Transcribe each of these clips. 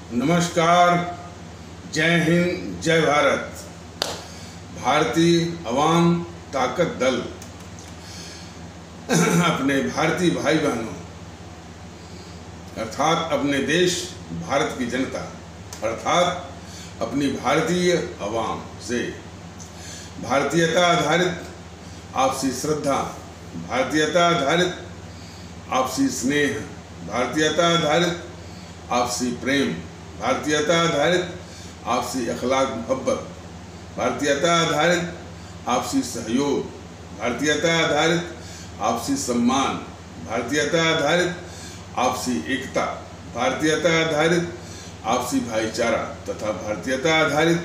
नमस्कार, जय हिंद, जय भारत। भारतीय अवाम ताकत दल अपने भारतीय भाई बहनों अर्थात अपने देश भारत की जनता अर्थात अपनी भारतीय अवाम से भारतीयता आधारित आपसी श्रद्धा, भारतीयता आधारित आपसी स्नेह, भारतीयता आधारित आपसी प्रेम, भारतीयता आधारित आपसी अखलाक मोहब्बत, भारतीयता आधारित आपसी सहयोग, भारतीयता आधारित आपसी सम्मान, भारतीयता आधारित आपसी एकता, भारतीयता आधारित आपसी भाईचारा तथा भारतीयता आधारित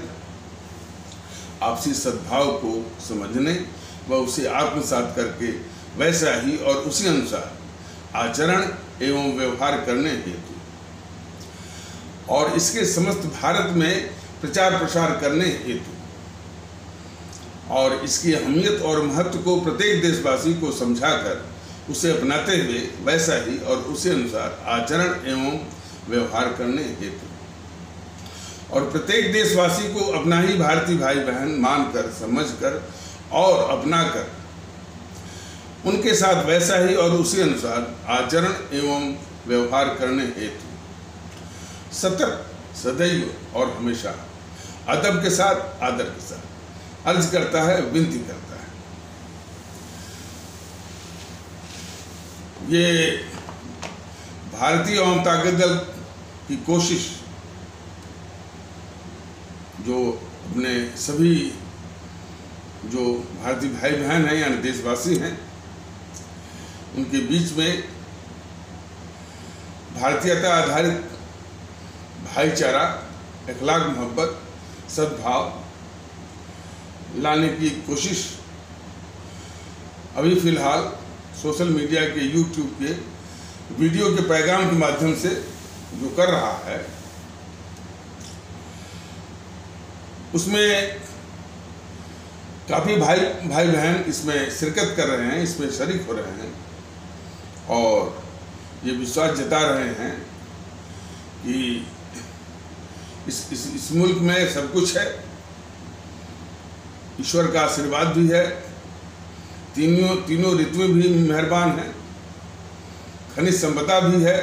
आपसी सद्भाव को समझने व उसे आत्मसात करके वैसा ही और उसी अनुसार आचरण एवं व्यवहार करने हेतु और इसके समस्त भारत में प्रचार प्रसार करने हेतु और इसकी अहमियत और महत्व को प्रत्येक देशवासी को समझाकर उसे अपनाते हुए वैसा ही और उसी अनुसार आचरण एवं व्यवहार करने हेतु और प्रत्येक देशवासी को अपना ही भारतीय भाई बहन मानकर, समझकर और अपनाकर उनके साथ वैसा ही और उसी अनुसार आचरण एवं व्यवहार करने हेतु सतत, सदैव और हमेशा अदब के साथ, आदर के साथ अर्ज करता है, विनती करता है। ये भारतीय अवाम ताकत दल की कोशिश जो अपने सभी जो भारतीय भाई बहन हैं यानी देशवासी हैं उनके बीच में भारतीयता आधारित भाईचारा, अखलाक मोहब्बत, सद्भाव लाने की कोशिश अभी फिलहाल सोशल मीडिया के यूट्यूब के वीडियो के पैगाम के माध्यम से जो कर रहा है उसमें काफ़ी भाई बहन इसमें शिरकत कर रहे हैं, इसमें शरीक हो रहे हैं और ये विश्वास जता रहे हैं कि इस मुल्क में सब कुछ है, ईश्वर का आशीर्वाद भी है, तीनों ऋतुएं भी मेहरबान हैं, खनिज संपदा भी है,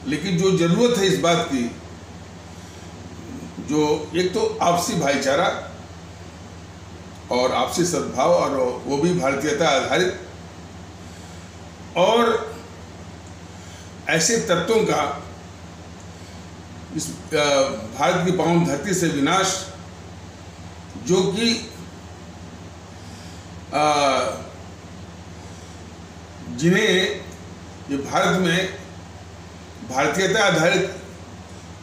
लेकिन जो जरूरत है इस बात की जो एक तो आपसी भाईचारा और आपसी सद्भाव और वो भी भारतीयता आधारित और ऐसे तत्वों का इस भारत की पावन धरती से विनाश जो कि जिन्हें ये भारत में भारतीयता आधारित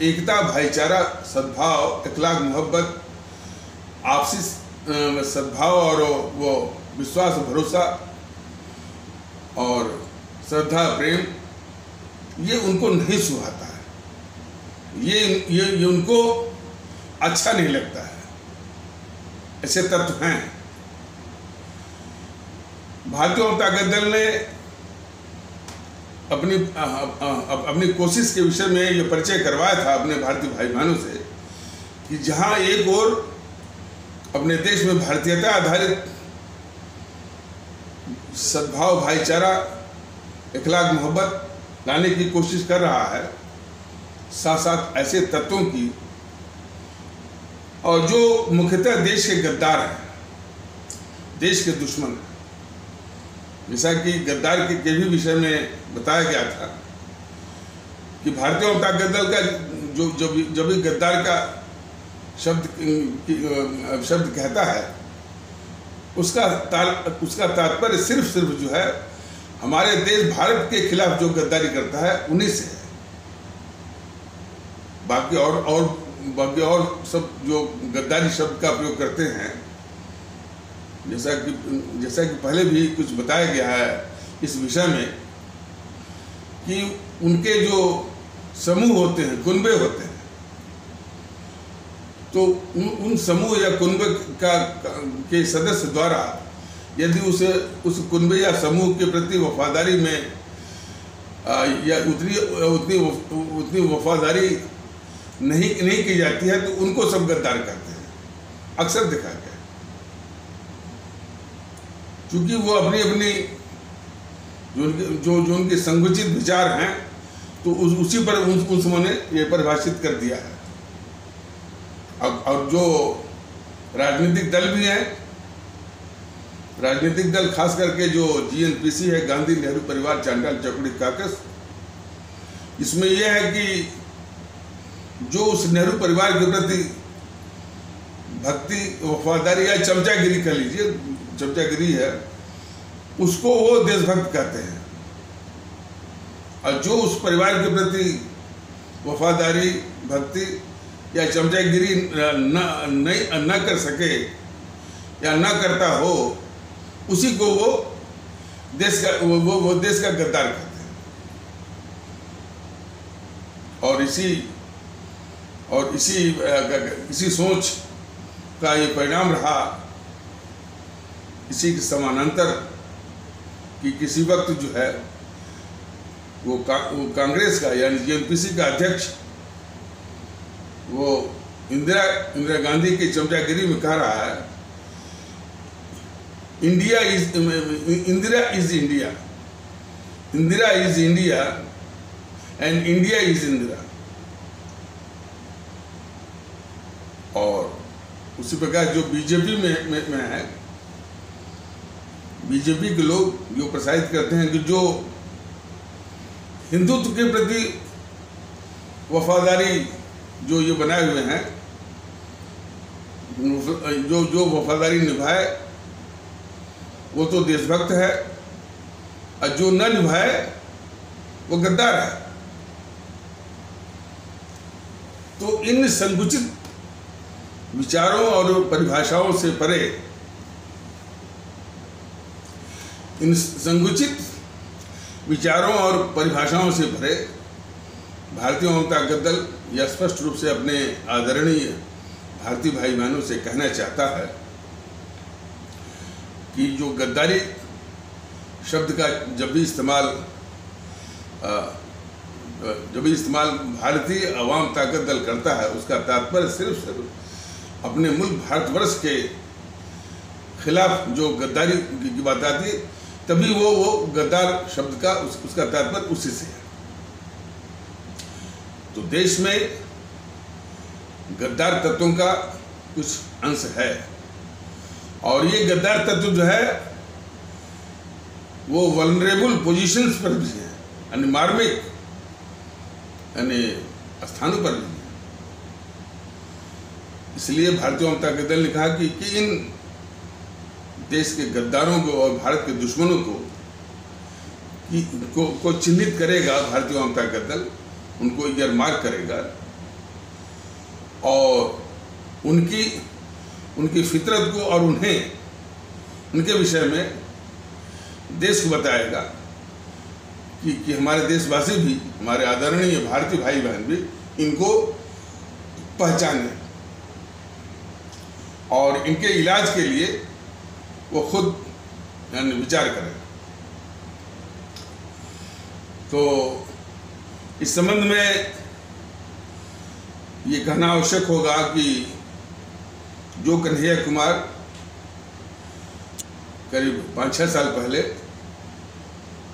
एकता, भाईचारा, सद्भाव, अखलाक मोहब्बत, आपसी सद्भाव और वो विश्वास, भरोसा और श्रद्धा, प्रेम ये उनको नहीं सुहाता है, ये उनको अच्छा नहीं लगता है। ऐसे तत्व हैं। भारतीय जनता दल ने अपनी कोशिश के विषय में ये परिचय करवाया था अपने भारतीय भाई बहनों से कि जहां एक ओर अपने देश में भारतीयता आधारित सद्भाव, भाईचारा, अखलाक मोहब्बत लाने की कोशिश कर रहा है, साथ साथ ऐसे तत्वों की और जो मुख्यतः देश के गद्दार हैं, देश के दुश्मन हैं, जैसा कि गद्दार के भी विषय में बताया गया था कि भारतीय जनता दल का जो भी गद्दार का शब्द कहता है उसका तात्पर्य सिर्फ जो है हमारे देश भारत के खिलाफ जो गद्दारी करता है उन्हीं से है। बाकी और सब जो गद्दारी शब्द का प्रयोग करते हैं जैसा कि पहले भी कुछ बताया गया है इस विषय में कि उनके जो समूह होते हैं, कुनबे होते हैं, तो उन समूह या कुनबे के सदस्य द्वारा यदि उस कुनबे या समूह के प्रति वफादारी में या उतनी वफादारी नहीं की जाती है तो उनको सब गद्दार कहते हैं, अक्सर देखा गया। क्योंकि वो अपनी जो उनके संकुचित विचार हैं तो उसी पर उन्होंने ये परिभाषित कर दिया है। और जो राजनीतिक दल भी हैं, राजनीतिक दल खास करके जो GNPC है, गांधी नेहरू परिवार चांडाल चौकड़ी काकस, इसमें यह है कि जो उस नेहरू परिवार के प्रति भक्ति, वफादारी या चमचागिरी कह लीजिए, चमचागिरी है, उसको वो देशभक्त कहते हैं। और जो उस परिवार के प्रति वफादारी, भक्ति या चमचागिरी न कर सके या न करता हो, उसी को वो देश का गद्दार कहते हैं। और इसी सोच का ये परिणाम रहा, इसी के समानांतर कि किसी वक्त जो है वो कांग्रेस का यानी GNPC का अध्यक्ष वो इंदिरा गांधी की चमचागिरी में कह रहा है, Indira is India, Indira is India and India is Indira. और उसी प्रकार जो बीजेपी में है, बीजेपी के लोग जो प्रसारित करते हैं कि जो हिंदुत्व के प्रति वफादारी जो ये बनाए हुए हैं, जो वफादारी निभाए वो तो देशभक्त है, और जो न निभाए वो गद्दार है। तो इन संकुचित विचारों और परिभाषाओं से परे, इन संकुचित विचारों और परिभाषाओं से परे भारतीय जनता दल यह स्पष्ट रूप से अपने आदरणीय भारतीय भाई बहनों से कहना चाहता है कि जो गद्दारी शब्द का जब भी इस्तेमाल भारतीय अवाम ताकत दल करता है, उसका तात्पर्य सिर्फ अपने मुल्क भारतवर्ष के खिलाफ जो गद्दारी की बात आती है, तभी वो गद्दार शब्द का उसका तात्पर्य उसी से है। तो देश में गद्दार तत्वों का कुछ अंश है, और ये गद्दार तत्व जो है वो वल्नरेबल पोजीशंस पर भी है, यानी मार्मिक यानी स्थानों पर भी है। इसलिए भारतीय जनता दल ने कहा कि इन देश के गद्दारों को और भारत के दुश्मनों को चिन्हित करेगा भारतीय जनता दल, उनको ईयरमार्क करेगा और उनकी फितरत को और उनके विषय में देश को बताएगा कि हमारे देशवासी भी, हमारे आदरणीय भारतीय भाई बहन भी इनको पहचाने और इनके इलाज के लिए वो खुद यानी विचार करें। तो इस संबंध में ये कहना आवश्यक होगा कि जो कन्हैया कुमार करीब 5-6 साल पहले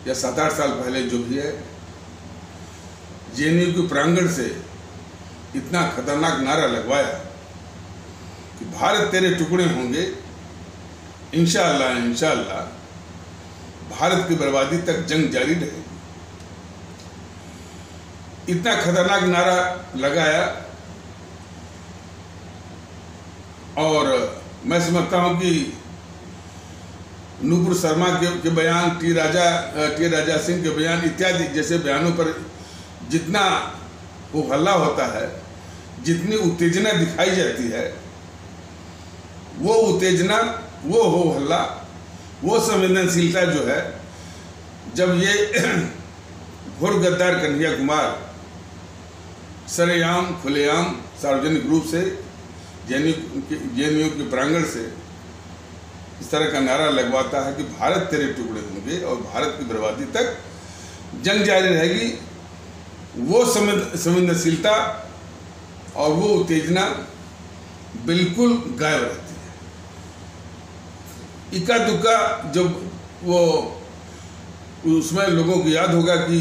या 7-8 साल पहले जो भी है JNU के प्रांगण से इतना खतरनाक नारा लगवाया कि भारत तेरे टुकड़े होंगे, इंशाअल्लाह इंशाअल्लाह भारत की बर्बादी तक जंग जारी रहेगी, इतना खतरनाक नारा लगाया। और मैं समझता हूं कि नूपुर शर्मा के बयान, टी राजा सिंह के बयान इत्यादि जैसे बयानों पर जितना वो हल्ला होता है, जितनी उत्तेजना दिखाई जाती है, वो उत्तेजना, वो हो हल्ला, वो संवेदनशीलता जो है, जब ये घोर गद्दार कन्हैया कुमार सरेआम खुलेआम सार्वजनिक रूप से JNU के प्रांगण से इस तरह का नारा लगवाता है कि भारत तेरे टुकड़े होंगे और भारत की बर्बादी तक जंग जारी रहेगी, वो संवेदनशीलता और वो उत्तेजना बिल्कुल गायब रहती है। इक्का दुक्का जब वो उसमें लोगों को याद होगा कि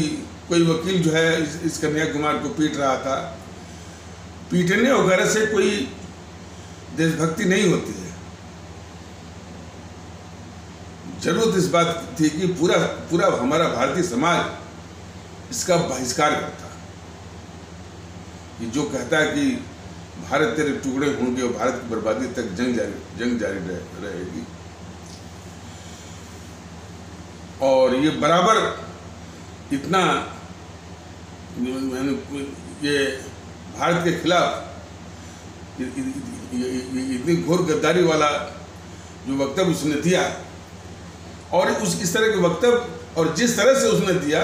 कोई वकील जो है इस कन्हैया कुमार को पीट रहा था, पीटने वगैरह से कोई देशभक्ति नहीं होती है। जरूरत इस बात थी कि पूरा हमारा भारतीय समाज इसका बहिष्कार करता, कि जो कहता है कि भारत तेरे टुकड़े होंगे और भारत की बर्बादी तक जंग जारी रहेगी। और ये बराबर इतना ये भारत के खिलाफ इतनी घोर गद्दारी वाला जो वक्तव्य उसने दिया, और इस तरह के वक्तव्य और जिस तरह से उसने दिया,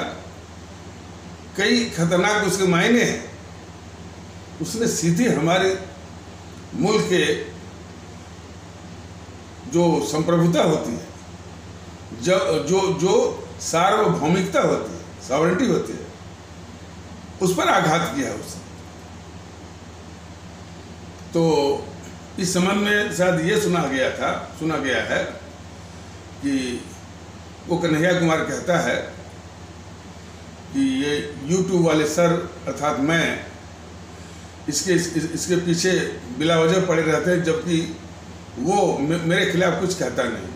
कई खतरनाक उसके मायने हैं। उसने सीधे हमारे मुल्क के जो संप्रभुता होती है, जो सार्वभौमिकता होती है, सॉवरेंटी होती है, उस पर आघात किया है उसने। तो इस संबंध में शायद ये सुना गया है कि वो कन्हैया कुमार कहता है कि ये YouTube वाले सर अर्थात मैं इसके पीछे बिला वजह पड़े रहते हैं, जबकि वो मेरे खिलाफ कुछ कहता नहीं है।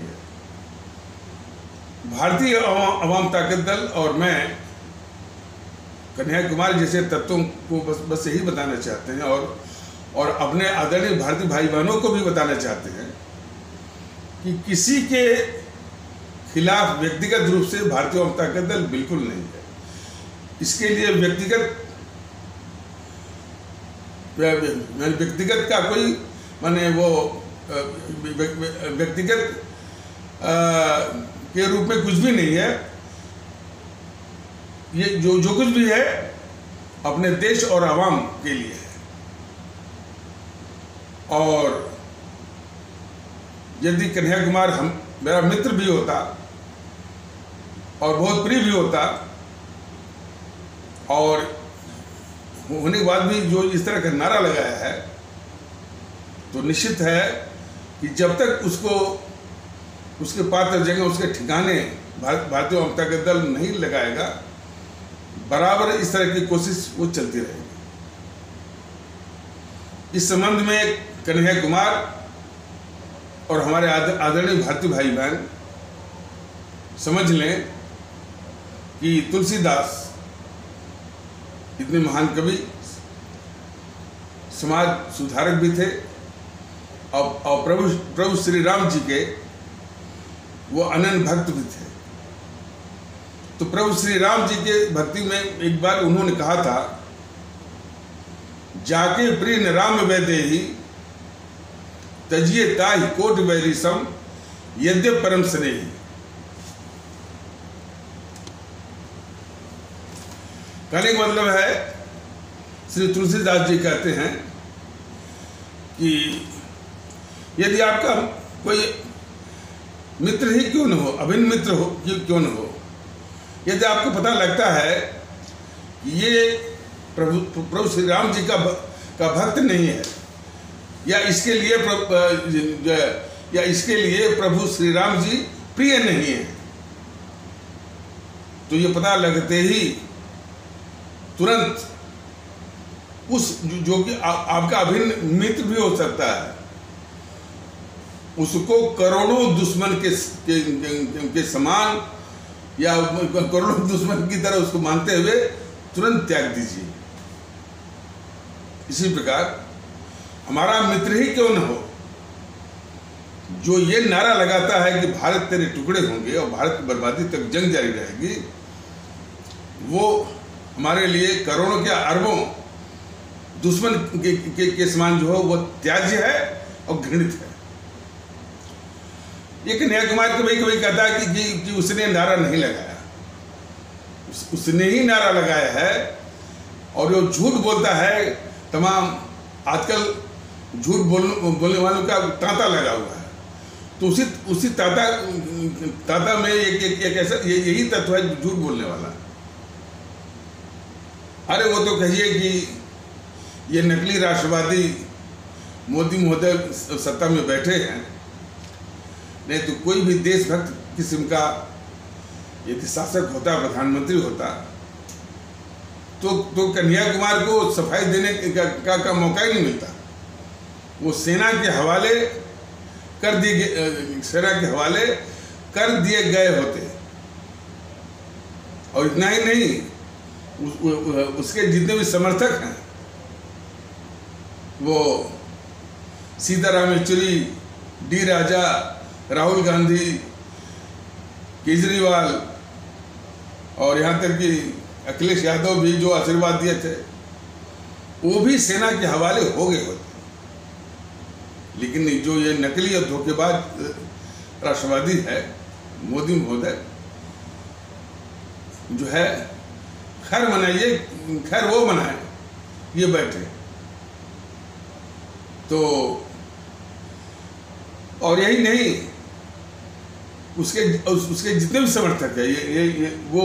भारतीय अवाम ताकत दल और मैं कन्हैया कुमार जैसे तत्वों को बस यही बताना चाहते हैं, और अपने आदरणीय भारतीय भाई बहनों को भी बताना चाहते हैं कि किसी के खिलाफ व्यक्तिगत रूप से भारतीय अवाम ताकत दल बिल्कुल नहीं है। इसके लिए व्यक्तिगत का कोई माने वो व्यक्तिगत के रूप में कुछ भी नहीं है। ये जो कुछ भी है अपने देश और आवाम के लिए है। और यदि कन्हैया कुमार मेरा मित्र भी होता और बहुत प्रिय भी होता, और होने के बाद भी जो इस तरह का नारा लगाया है, तो निश्चित है कि जब तक उसके पात्र जगह उसके ठिकाने भारतीय जनता का दल नहीं लगाएगा, बराबर इस तरह की कोशिश वो चलती रहेगी। इस संबंध में कन्हैया कुमार और हमारे आदरणीय भारतीय भाई बहन समझ लें कि तुलसीदास इतने महान कवि, समाज सुधारक भी थे, और प्रभु श्री राम जी के वो अनन्य भक्त भी थे। तो प्रभु श्री राम जी के भक्ति में एक बार उन्होंने कहा था, जाके प्रिय न राम वैदेही तजिए ताहि कोटि वैरी सम यद्य परम स्नेही। कहने का मतलब है, श्री तुलसीदास जी कहते हैं कि यदि आपका कोई मित्र ही क्यों न हो, अभिन्न मित्र हो क्यों न हो, यदि आपको पता लगता है कि ये प्रभु श्री राम जी का भक्त नहीं है, या इसके लिए प्रभु श्री राम जी प्रिय नहीं है, तो ये पता लगते ही तुरंत उस जो कि आपका अभिन्न मित्र भी हो सकता है, उसको करोड़ों दुश्मन के समान या करोड़ों दुश्मन की तरह उसको मानते हुए तुरंत त्याग दीजिए। इसी प्रकार हमारा मित्र ही क्यों न हो, जो ये नारा लगाता है कि भारत तेरे टुकड़े होंगे और भारत की बर्बादी तक जंग जारी रहेगी, वो हमारे लिए करोड़ों के अरबों दुश्मन के समान जो है वो त्याज्य है और घृणित है। ये कन्हैया कुमार कभी कहता है कि उसने नारा नहीं लगाया, उसने ही नारा लगाया है, और वो झूठ बोलता है। तमाम आजकल झूठ बोलने वालों का तांता लगा हुआ है, तो उसी तांता में एक ऐसा यही तत्व है झूठ बोलने वाला। अरे वो तो कहिए कि ये नकली राष्ट्रवादी मोदी महोदय सत्ता में बैठे हैं, नहीं तो कोई भी देशभक्त किस्म का यदि शासक होता, प्रधानमंत्री होता, तो कन्हैया को सफाई देने का मौका ही नहीं मिलता। वो सेना के हवाले कर दिए गए होते। और इतना ही नहीं, उसके जितने भी समर्थक हैं, वो सीताराम येचुरी, डी राजा, राहुल गांधी, केजरीवाल और यहाँ तक कि अखिलेश यादव भी जो आशीर्वाद दिए थे, वो भी सेना के हवाले हो गए होते। लेकिन जो ये नकली और धोखेबाज राष्ट्रवादी है मोदी महोदय, जो है खैर मनाइए, खैर वो मनाए, ये बैठे तो। और यही नहीं, उसके जितने भी समर्थक है, ये वो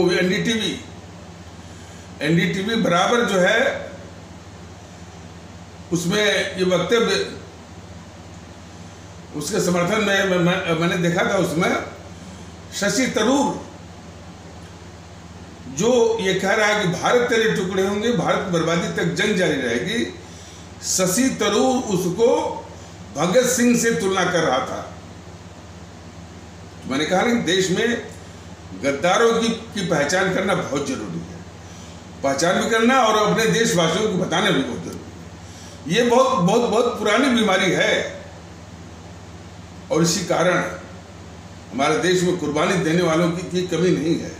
एनडीटीवी बराबर जो है उसमें ये वक्तव्य, उसके समर्थन में मैंने देखा था, उसमें शशि तरूर जो ये कह रहा है कि भारत तेरे टुकड़े होंगे, भारत बर्बादी तक जंग जारी रहेगी, शशि तरूर उसको भगत सिंह से तुलना कर रहा था। मैंने कहा ना, देश में गद्दारों की पहचान करना बहुत जरूरी है, पहचान भी करना और अपने देशवासियों को बताना भी बहुत जरूरी है। ये बहुत पुरानी बीमारी है और इसी कारण हमारे देश में कुर्बानी देने वालों की कमी नहीं है,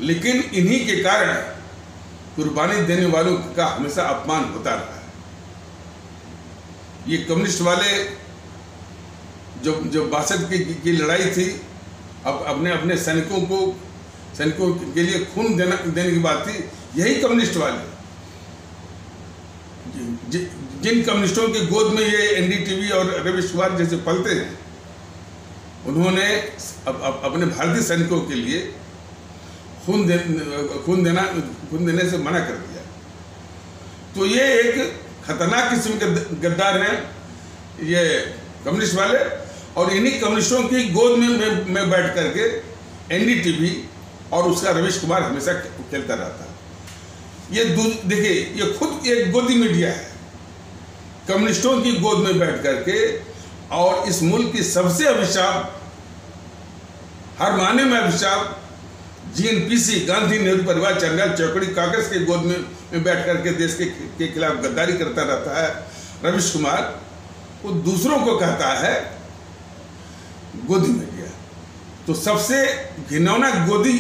लेकिन इन्हीं के कारण कुर्बानी देने वालों का हमेशा अपमान होता रहा है। ये कम्युनिस्ट वाले जब 62 की लड़ाई थी, अब अपने सैनिकों के लिए खून देने की बात थी, यही कम्युनिस्ट वाले, जिन कम्युनिस्टों की गोद में ये एनडीटीवी और रविश कुमार जैसे पलते हैं, उन्होंने अपने भारतीय सैनिकों के लिए खून देने से मना कर दिया। तो ये एक खतरनाक किस्म के गद्दार हैं ये कम्युनिस्ट वाले, और इन्हीं कम्युनिस्टों की गोद में बैठ करके एनडीटीवी और उसका रविश कुमार हमेशा खेलता रहता है। ये देखिए, ये खुद एक गोदी मीडिया है, कम्युनिस्टों की गोद में बैठ करके, और इस मुल्क की सबसे अभिशाप, हर मायने में अभिशाप, जीएनपीसी, गांधी नेहरू परिवार चंद्रयान चौकड़ी कागज के गोद में बैठ करके देश के खिलाफ गद्दारी करता रहता है रविश कुमार। वो दूसरों को कहता है गोदी मीडिया। तो सबसे घिनौना गोदी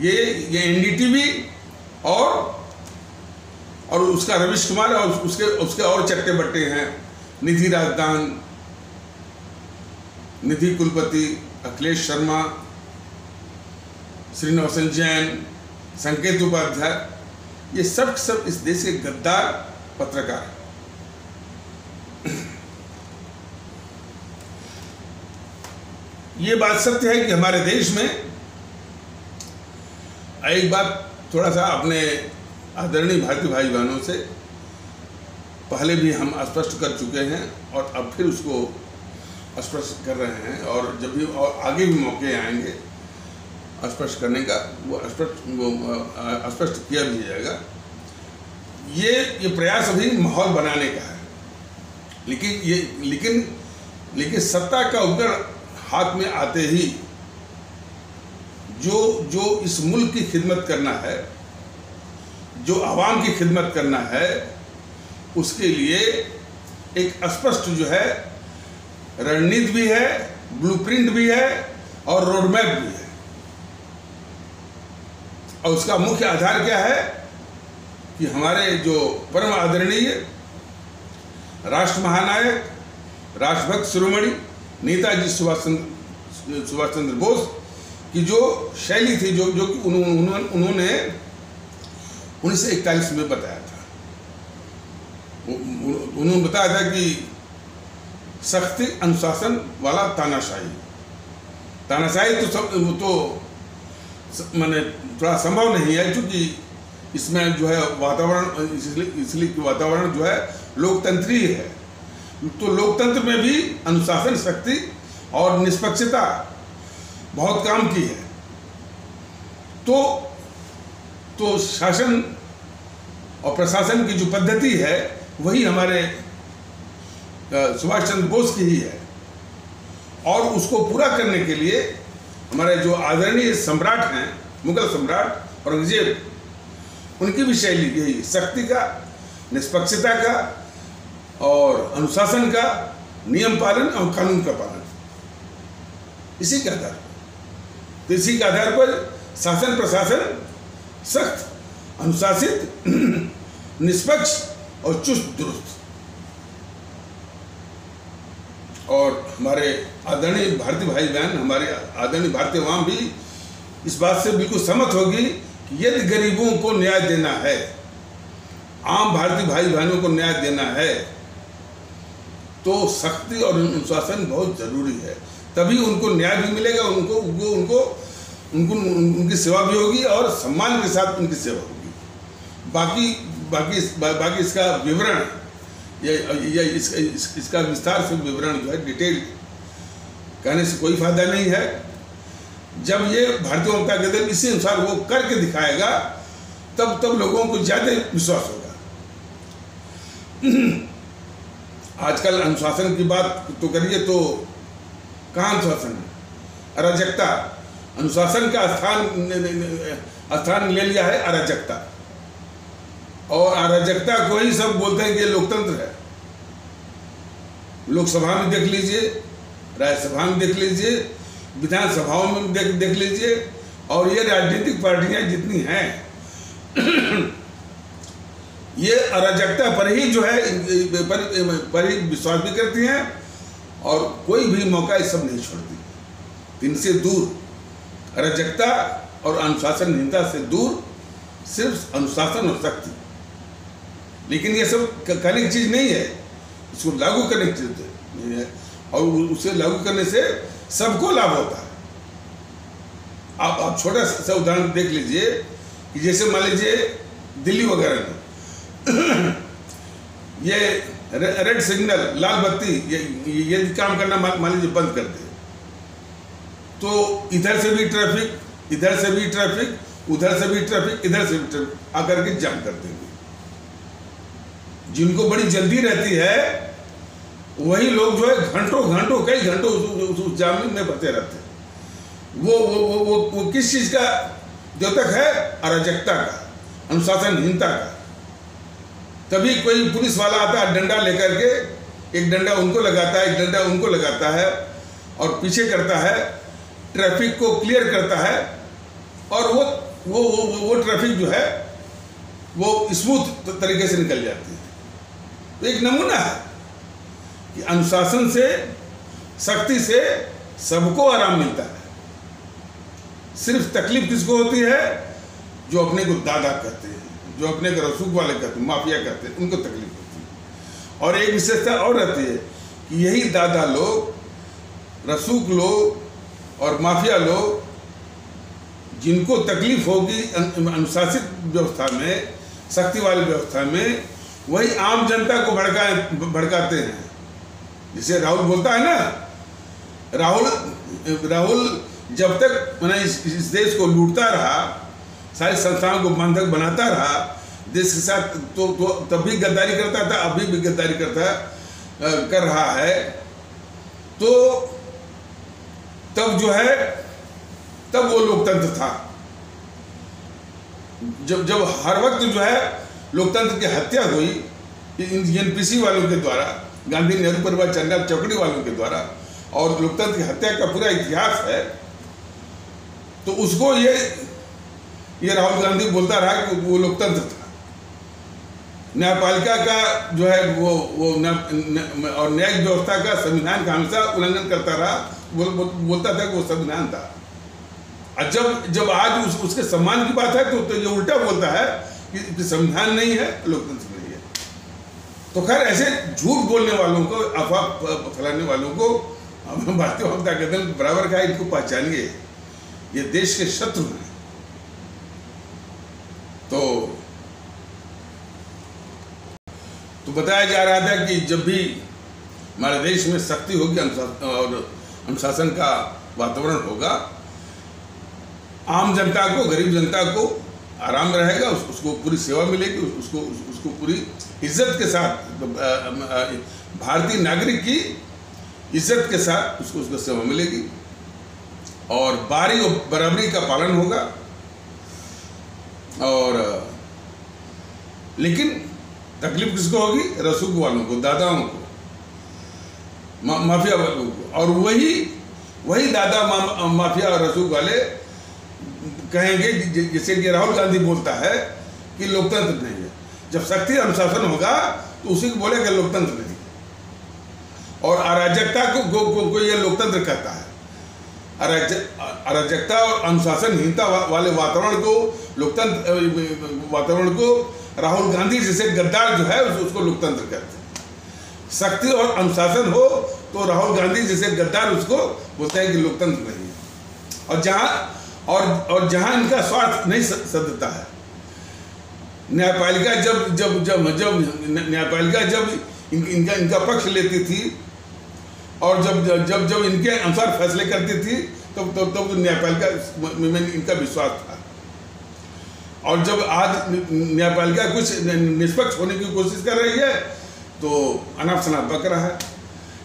ये एनडीटीवी और उसका रविश कुमार, और उसके और चट्टे बट्टे हैं, निधि राजदान, निधि कुलपति, अखिलेश शर्मा, श्रीनिवासन जैन, संकेत उपाध्याय, ये सब इस देश के गद्दार पत्रकार। ये बात सत्य है कि हमारे देश में, एक बात थोड़ा सा अपने आदरणीय भारतीय भाई बहनों से पहले भी हम स्पष्ट कर चुके हैं, और अब फिर उसको स्पष्ट कर रहे हैं, और जब भी और आगे भी मौके आएंगे स्पष्ट करने का, वो स्पष्ट किया भी जाएगा। ये प्रयास अभी माहौल बनाने का है, लेकिन सत्ता का उपकरण हाथ में आते ही जो इस मुल्क की खिदमत करना है, जो आवाम की खिदमत करना है, उसके लिए एक स्पष्ट जो है रणनीति भी है, ब्लूप्रिंट भी है और रोडमैप भी है। और उसका मुख्य आधार क्या है कि हमारे जो परम आदरणीय राष्ट्र महानायक, राष्ट्रभक्त शिरोमणि नेताजी सुभाष चंद्र बोस की जो शैली थी, जो कि उन्होंने 1941 में बताया था। उन्होंने बताया था कि सख्ती, अनुशासन वाला तानाशाही तो मैंने थोड़ा संभव नहीं है, क्योंकि इसमें जो है वातावरण, इसलिए वातावरण जो है लोकतंत्रीय है। तो लोकतंत्र में भी अनुशासन, शक्ति और निष्पक्षता बहुत काम की है। तो शासन और प्रशासन की जो पद्धति है वही हमारे सुभाष चंद्र बोस की ही है। और उसको पूरा करने के लिए हमारे जो आदरणीय सम्राट हैं, मुगल सम्राट औरंगजेब, उनकी भी शैली यही, शक्ति का, निष्पक्षता का और अनुशासन का, नियम पालन और कानून का पालन, इसी के आधार पर। तो इसी के आधार पर शासन प्रशासन सख्त, अनुशासित, निष्पक्ष और चुस्त दुरुस्त। और हमारे आदरणीय भारतीय भाई बहन, हमारे आदरणीय भारतीय अवाम भी इस बात से बिल्कुल सहमत होगी कि यदि गरीबों को न्याय देना है, आम भारतीय भाई बहनों को न्याय देना है, तो शक्ति और अनुशासन बहुत जरूरी है। तभी उनको न्याय भी मिलेगा, उनकी सेवा भी होगी और सम्मान के साथ उनकी सेवा होगी। बाकी इसका विवरण, इसका विस्तार से विवरण जो है डिटेल कहने से कोई फायदा नहीं है। जब ये भारतीय जनता दल इसी अनुसार वो करके दिखाएगा, तब लोगों को ज्यादा विश्वास होगा। आजकल अनुशासन की बात तो करिए तो कहाँ अनुशासन है? अराजकता। अनुशासन का स्थान ले लिया है अराजकता, और अराजकता को ही सब बोलते हैं कि ये लोकतंत्र है। लोकसभा में देख लीजिए, राज्यसभा में देख लीजिए, विधानसभाओं में देख लीजिए, और ये राजनीतिक पार्टियां जितनी हैं ये अराजकता पर ही जो है पर ही विश्वास भी करती हैं, और कोई भी मौका ये सब नहीं छोड़ती। इनसे दूर, अराजकता और अनुशासनहीनता से दूर, सिर्फ अनुशासन और शक्ति। लेकिन ये सब करने की चीज नहीं है, इसको लागू करने की चीज नहीं है, और उसे लागू करने से सबको लाभ होता है। आप छोटा सा उदाहरण देख लीजिए कि जैसे मान लीजिए दिल्ली वगैरह में ये रेड सिग्नल, लाल बत्ती, ये काम करना मान लीजिए बंद कर दे, तो इधर से भी ट्रैफिक, इधर से भी ट्रैफिक, उधर से भी ट्रैफिक, इधर से भी ट्रैफिक आकर के जाम कर देंगे। जिनको बड़ी जल्दी रहती है वही लोग जो है घंटों कई घंटों उस जाम में फंसे रहते हैं। वो किस चीज का द्योतक है? अराजकता का, अनुशासनहीनता का। तभी कोई पुलिस वाला आता है डंडा लेकर के, एक डंडा उनको लगाता है, एक डंडा उनको लगाता है, और पीछे करता है, ट्रैफिक को क्लियर करता है, और वो ट्रैफिक जो है वो स्मूथ तरीके से निकल जाती है। तो एक नमूना है कि अनुशासन से, शक्ति से सबको आराम मिलता है। सिर्फ तकलीफ किसको होती है? जो अपने को दादा कहते हैं, जो अपने को रसूख वाले कहते हैं, माफिया कहते हैं, उनको तकलीफ होती है। और एक विशेषता और रहती है कि यही दादा लोग, रसूख लोग और माफिया लोग, जिनको तकलीफ होगी अनुशासित व्यवस्था में, शक्ति वाली व्यवस्था में, वही आम जनता को भड़काते हैं। जिसे राहुल बोलता है ना, राहुल जब तक इस देश को लूटता रहा, सारी संस्थाओं को बंधक बनाता रहा देश के साथ, तो तब भी गद्दारी करता था, अभी भी गद्दारी कर रहा है। तो तब जो है, तब वो लोकतंत्र था। जब हर वक्त जो है लोकतंत्र की हत्या हुई एनपीसी वालों के द्वारा, गांधी नेहरू परिवार चंडा चौकड़ी वालों के द्वारा, और लोकतंत्र की हत्या का पूरा इतिहास है, तो उसको ये राहुल गांधी बोलता रहा कि वो लोकतंत्र था। न्यायपालिका का जो है वो और न्यायिक व्यवस्था का, संविधान का हमेशा उल्लंघन करता रहा, बोलता था कि वो संविधान था। और जब आज उसके सम्मान की बात है तो ये उल्टा बोलता है कि संविधान नहीं है, लोकतंत्र नहीं है। तो खैर, ऐसे झूठ बोलने वालों को, अफवाह फैलाने वालों को भारतीय जनता दल बराबर का, इनको पहचानिए, ये देश के शत्रु हैं। तो तो बताया जा रहा था कि जब भी हमारे देश में शक्ति होगी और अनुशासन का वातावरण होगा, आम जनता को, गरीब जनता को आराम रहेगा, उसको पूरी सेवा मिलेगी, उसको पूरी इज्जत के साथ, भारतीय नागरिक की इज्जत के साथ उसको सेवा मिलेगी और बारी और बराबरी का पालन होगा। और लेकिन तकलीफ किसको होगी? रसूख वालों को, दादाओं को, माफिया वालों को। और वही दादा माफिया और रसूख वाले कहेंगे, जैसे कि राहुल गांधी बोलता है कि लोकतंत्र नहीं है। जब शक्ति अनुशासन होगा तो उसी को बोलेगा लोकतंत्र नहीं। और अराजकता को ये लोकतंत्र कहता है। अराजकता और अनुशासनहीनता वाले वातावरण को, लोकतंत्र वातावरण को राहुल गांधी जैसे गद्दार जो है उसको लोकतंत्र कहते हैं। शक्ति और अनुशासन हो तो राहुल गांधी जैसे गद्दार उसको बोलते हैं कि लोकतंत्र नहीं है। और जहां इनका स्वार्थ नहीं सदता है, न्यायपालिका जब न्यायपालिका जब इनका पक्ष लेती थी और जब इनके अनुसार फैसले करती थी तब न्यायपालिका में इनका विश्वास था। और जब आज न्यायपालिका कुछ निष्पक्ष होने की कोशिश कर रही है तो अनाप शनाप बक रहा है।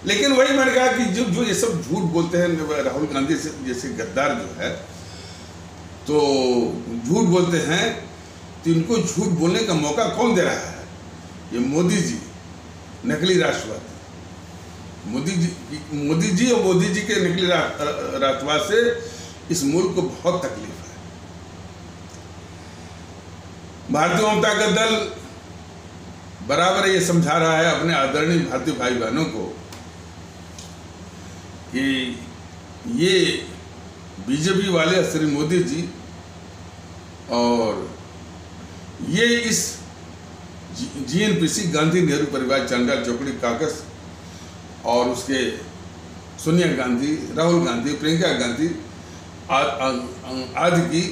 लेकिन वही मैंने कहा कि जो ये सब झूठ बोलते हैं, राहुल गांधी जैसे गद्दार जो है, तो झूठ बोलते हैं, तो इनको झूठ बोलने का मौका कौन दे रहा है? ये मोदी जी, नकली राष्ट्रवादी। मोदी जी और मोदी जी के नकली राष्ट्रवाद से इस मुल्क को बहुत तकलीफ है। भारतीय जनता का दल बराबर ये समझा रहा है अपने आदरणीय भारतीय भाई बहनों को कि ये बीजेपी वाले श्री मोदी जी और ये इस जीएनपीसी गांधी नेहरू परिवार चांडाल चौकड़ी काकस और उसके सोनिया गांधी, राहुल गांधी, प्रियंका गांधी आदि की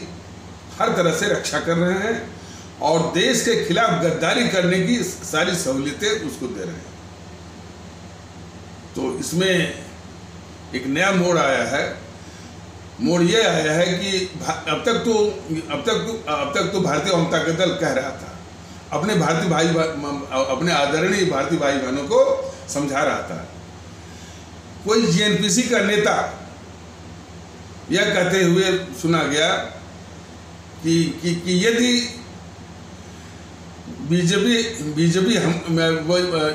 हर तरह से रक्षा कर रहे हैं और देश के खिलाफ गद्दारी करने की सारी सहूलियतें उसको दे रहे हैं। तो इसमें एक नया मोड़ आया है। मोड़ ये आया है कि अब तक तो भारतीय जनता का दल कह रहा था, अपने आदरणीय भारतीय भाई बहनों को समझा रहा था। कोई जीएनपीसी का नेता यह कहते हुए सुना गया कि यदि बीजेपी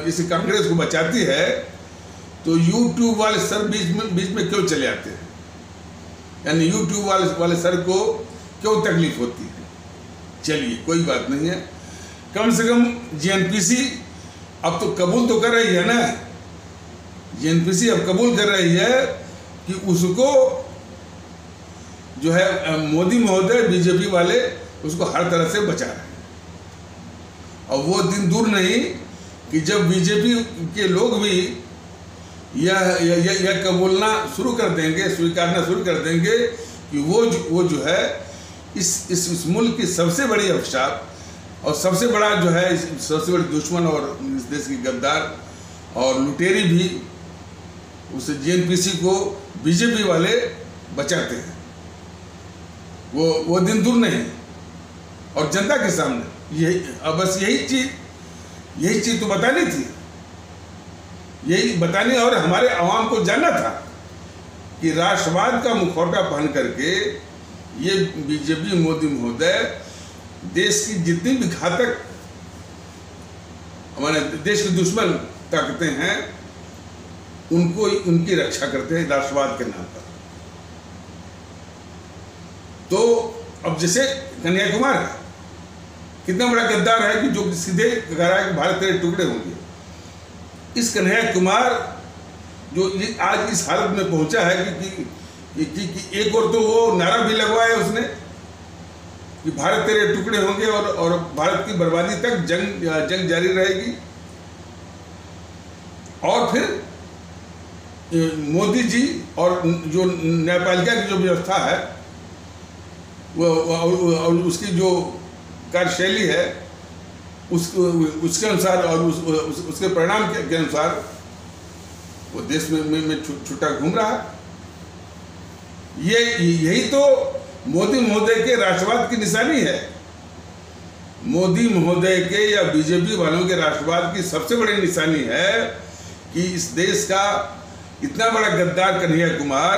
इस कांग्रेस को बचाती है तो यूट्यूब वाले सर बीच में क्यों चले आते हैं, यानी यूट्यूब वाले सर को क्यों तकलीफ होती है। चलिए कोई बात नहीं है, कम से कम जीएनपीसी अब तो कबूल तो कर रही है ना, जीएनपीसी अब कबूल कर रही है कि उसको जो है मोदी महोदय, बीजेपी वाले उसको हर तरह से बचा रहे हैं। और वो दिन दूर नहीं कि जब बीजेपी के लोग भी यह कबूलना शुरू कर देंगे, स्वीकारना शुरू कर देंगे कि वो जो है इस मुल्क की सबसे बड़ी अभिशाप और सबसे बड़ा जो है सबसे बड़ी दुश्मन और इस देश की गद्दार और लुटेरी भी उस जीएनपीसी को बीजेपी वाले बचाते हैं। वो दिन दूर नहीं। और जनता के सामने बस यही चीज तो बतानी थी, यही बतानी और हमारे आवाम को जानना था कि राष्ट्रवाद का मुखौटा पहन करके ये बीजेपी मोदी महोदय देश की जितनी भी घातक हमारे देश की दुश्मन ताकतें हैं उनकी रक्षा करते हैं राष्ट्रवाद के नाम पर। तो अब जैसे कन्हैया कुमार है, कितना बड़ा गद्दार है कि जो सीधे कह रहा है कि भारत तेरे टुकड़े होंगे। इस कन्हैया कुमार जो आज इस हालत में पहुंचा है कि एक और तो वो नारा भी लगवाया उसने कि भारत तेरे टुकड़े होंगे और भारत की बर्बादी तक जंग जारी रहेगी। और फिर मोदी जी और जो न्यायपालिका की जो व्यवस्था है वो और उसकी जो कार्यशैली है उसके अनुसार और उसके परिणाम के अनुसार वो देश में छुट्टा घूम रहा है। यही तो मोदी महोदय के राष्ट्रवाद की निशानी है। मोदी महोदय के या बीजेपी वालों के राष्ट्रवाद की सबसे बड़ी निशानी है कि इस देश का इतना बड़ा गद्दार कन्हैया कुमार,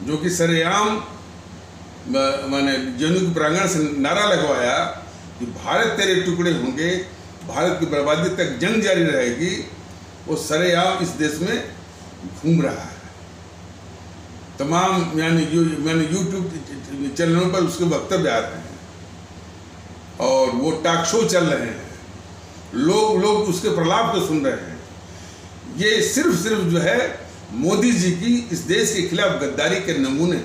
जो कि सरेआम माने जनू प्रांगण से नारा लगवाया कि भारत तेरे टुकड़े होंगे, भारत की बर्बादी तक जंग जारी रहेगी, वो सरेआम इस देश में घूम रहा है। तमाम यानी यूट्यूब चैनलों पर उसके वक्तव्य आ रहे हैं और वो टॉक शो चल रहे हैं, लोग उसके प्रलाप को सुन रहे हैं। ये सिर्फ जो है मोदी जी की इस देश के खिलाफ गद्दारी के नमूने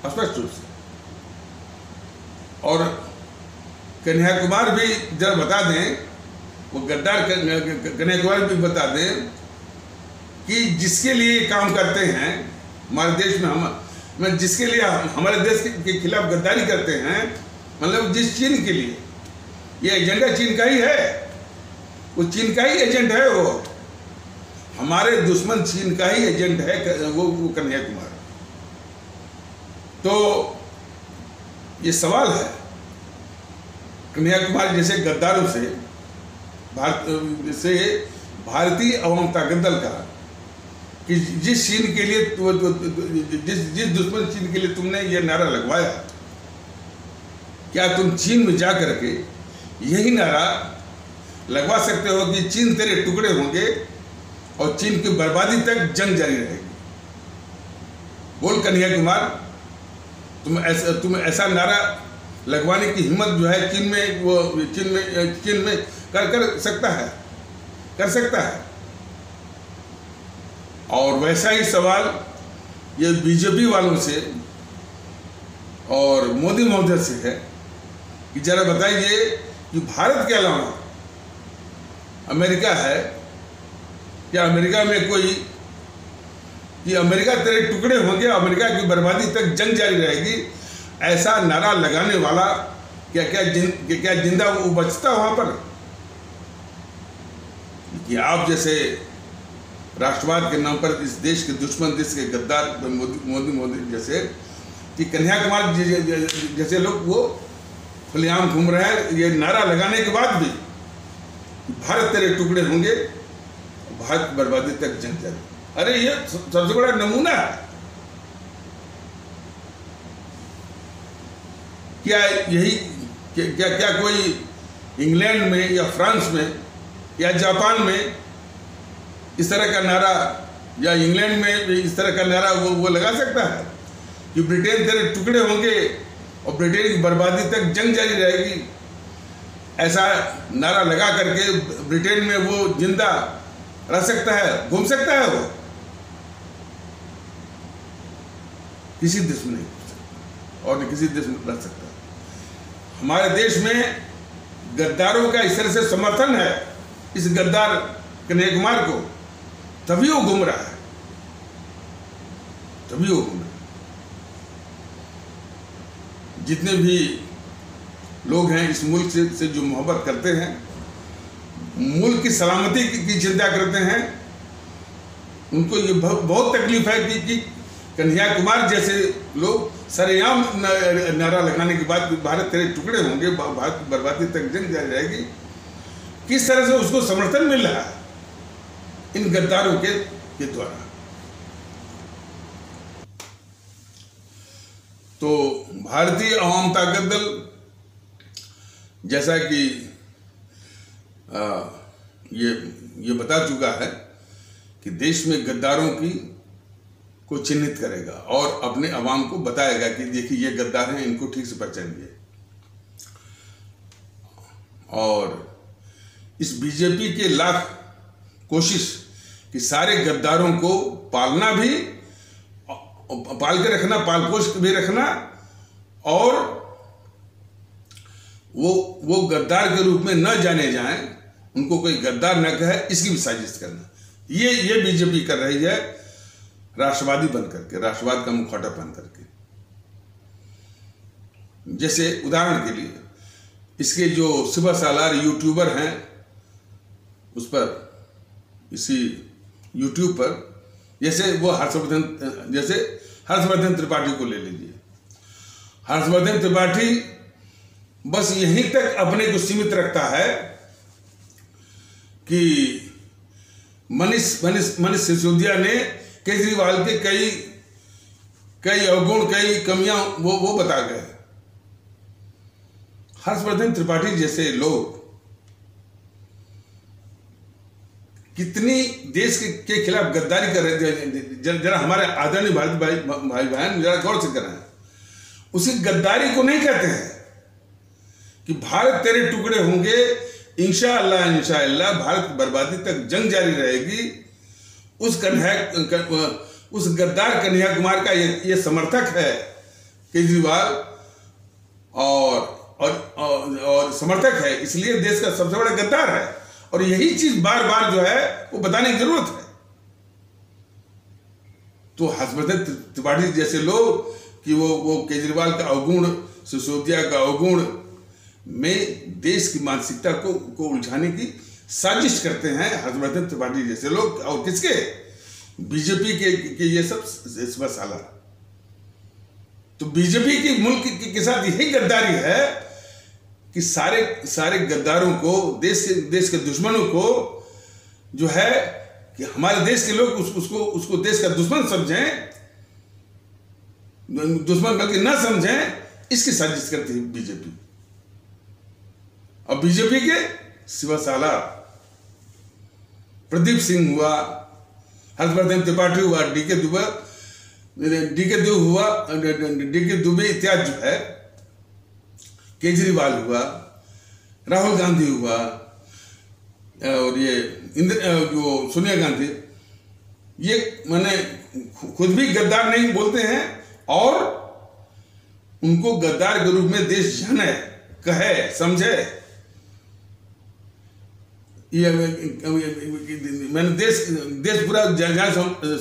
स्पष्ट रूप से। और कन्हैया कुमार भी जरा बता दें, वो गद्दार कन्हैया कुमार भी बता दें कि जिसके लिए काम करते हैं हमारे देश में, जिसके लिए हमारे देश के खिलाफ गद्दारी करते हैं, मतलब जिस चीन के लिए ये एजेंडा चीन का ही है, वो चीन का ही एजेंट है, वो हमारे दुश्मन चीन का ही एजेंट है वो कन्हैया कुमार। तो ये सवाल है कन्हैया कुमार जैसे गद्दारों से भारतीय अवाम ताकत दल का कि जिस चीन के लिए जिस दुश्मन चीन के लिए तुमने ये नारा लगवाया, क्या तुम चीन में जा करके यही नारा लगवा सकते हो कि चीन तेरे टुकड़े होंगे और चीन की बर्बादी तक जंग जारी रहेगी? बोल कन्हैया कुमार, तुम ऐसा नारा लगवाने की हिम्मत जो है चीन में कर सकता है। और वैसा ही सवाल ये बीजेपी वालों से और मोदी महोदय से है कि जरा बताइए कि भारत के अलावा अमेरिका है क्या? अमेरिका में कोई कि अमेरिका तेरे टुकड़े होंगे, अमेरिका की बर्बादी तक जंग जारी रहेगी, ऐसा नारा लगाने वाला क्या जिंदा वो बचता वहां पर? कि आप जैसे राष्ट्रवाद के नाम पर इस देश के दुश्मन, देश के गद्दार मोदी जैसे कि कन्हैया कुमार जैसे लोग वो खुलेआम घूम रहे हैं ये नारा लगाने के बाद भी कि भारत तेरे टुकड़े होंगे, भारत की बर्बादी तक जंग जारी। अरे ये सबसे बड़ा नमूना है। क्या कोई इंग्लैंड में या फ्रांस में या जापान में इस तरह का नारा, या इंग्लैंड में इस तरह का नारा वो लगा सकता है कि ब्रिटेन तेरे टुकड़े होंगे और ब्रिटेन की बर्बादी तक जंग जारी रहेगी? ऐसा नारा लगा करके ब्रिटेन में वो जिंदा रह सकता है, घूम सकता है? वो किसी देश में नहीं घूम सकता और किसी देश में रह सकता। हमारे देश में गद्दारों का इस तरह से समर्थन है इस गद्दार कन्हैया कुमार को, तभी वो घूम रहा है, तभी वो घूम रहा है। जितने भी लोग हैं इस मुल्क से जो मोहब्बत करते हैं, मुल्क की सलामती की चिंता करते हैं, उनको ये बहुत तकलीफ है कि कन्हैया कुमार जैसे लोग सरेआम नारा लगाने के बाद भारत तेरे टुकड़े होंगे, भारत की बर्बादी तक जंग जारी रहेगी, किस तरह से उसको समर्थन मिल रहा है इन गद्दारों के द्वारा। तो भारतीय अवाम ताकत दल जैसा कि ये बता चुका है कि देश में गद्दारों को चिन्हित करेगा और अपने अवाम को बताएगा कि देखिए ये गद्दार हैं, इनको ठीक से पहचानिए। और इस बीजेपी के लाख कोशिश कि सारे गद्दारों को पालना भी, पाल के रखना, पाल पोष भी रखना, और वो गद्दार के रूप में न जाने जाएं, उनको कोई गद्दार न कहे, इसकी भी साजिश करना, ये बीजेपी कर रही है, राष्ट्रवादी बन करके, राष्ट्रवाद का मुखौटा पहन करके। जैसे उदाहरण के लिए इसके जो सुबह सालार यूट्यूबर हैं, उस पर इसी यूट्यूब पर जैसे वो हर्षवर्धन त्रिपाठी को ले लीजिए। हर्षवर्धन त्रिपाठी बस यहीं तक अपने को सीमित रखता है कि मनीष सिसोदिया ने केजरीवाल के कई अवगुण, कई कमियां वो बता गए। हर्षवर्धन त्रिपाठी जैसे लोग कितनी देश के खिलाफ गद्दारी कर रहे थे, जरा हमारे आदरणीय भाई बहन जरा गौर से कर रहे हैं। उसी गद्दारी को नहीं कहते हैं कि भारत तेरे टुकड़े होंगे, इंशाअल्लाह भारत की बर्बादी तक जंग जारी रहेगी। उस गद्दार कन्हैया कुमार का ये समर्थक है केजरीवाल, और समर्थक है, इसलिए देश का सबसे बड़ा गद्दार है। और यही चीज बार बार जो है वो बताने की जरूरत है। तो हर्षवर्धन त्रिपाठी जैसे लोग कि वो केजरीवाल का अवगुण, सिसोदिया का अवगुण में देश की मानसिकता को उलझाने की साजिश करते हैं। हर्षवर्धन त्रिपाठी जैसे लोग, और किसके, बीजेपी के ये सब मसाला। तो बीजेपी की मुल्क के साथ यही गद्दारी है कि सारे गद्दारों को, देश के दुश्मनों को जो है कि हमारे देश के लोग उसको देश का दुश्मन समझें, दुश्मन बल्कि ना समझें, इसकी साजिश करती है बीजेपी। और बीजेपी के शिव सालार, प्रदीप सिंह हुआ, हर्षवर्धन त्रिपाठी हुआ, डीके दुबे इत्यादि जो है, केजरीवाल हुआ, राहुल गांधी हुआ, और ये जो सोनिया गांधी, ये माने खुद भी गद्दार नहीं बोलते हैं और उनको गद्दार के रूप में देश जाने, कहे, समझे। ये मैंने देश पूरा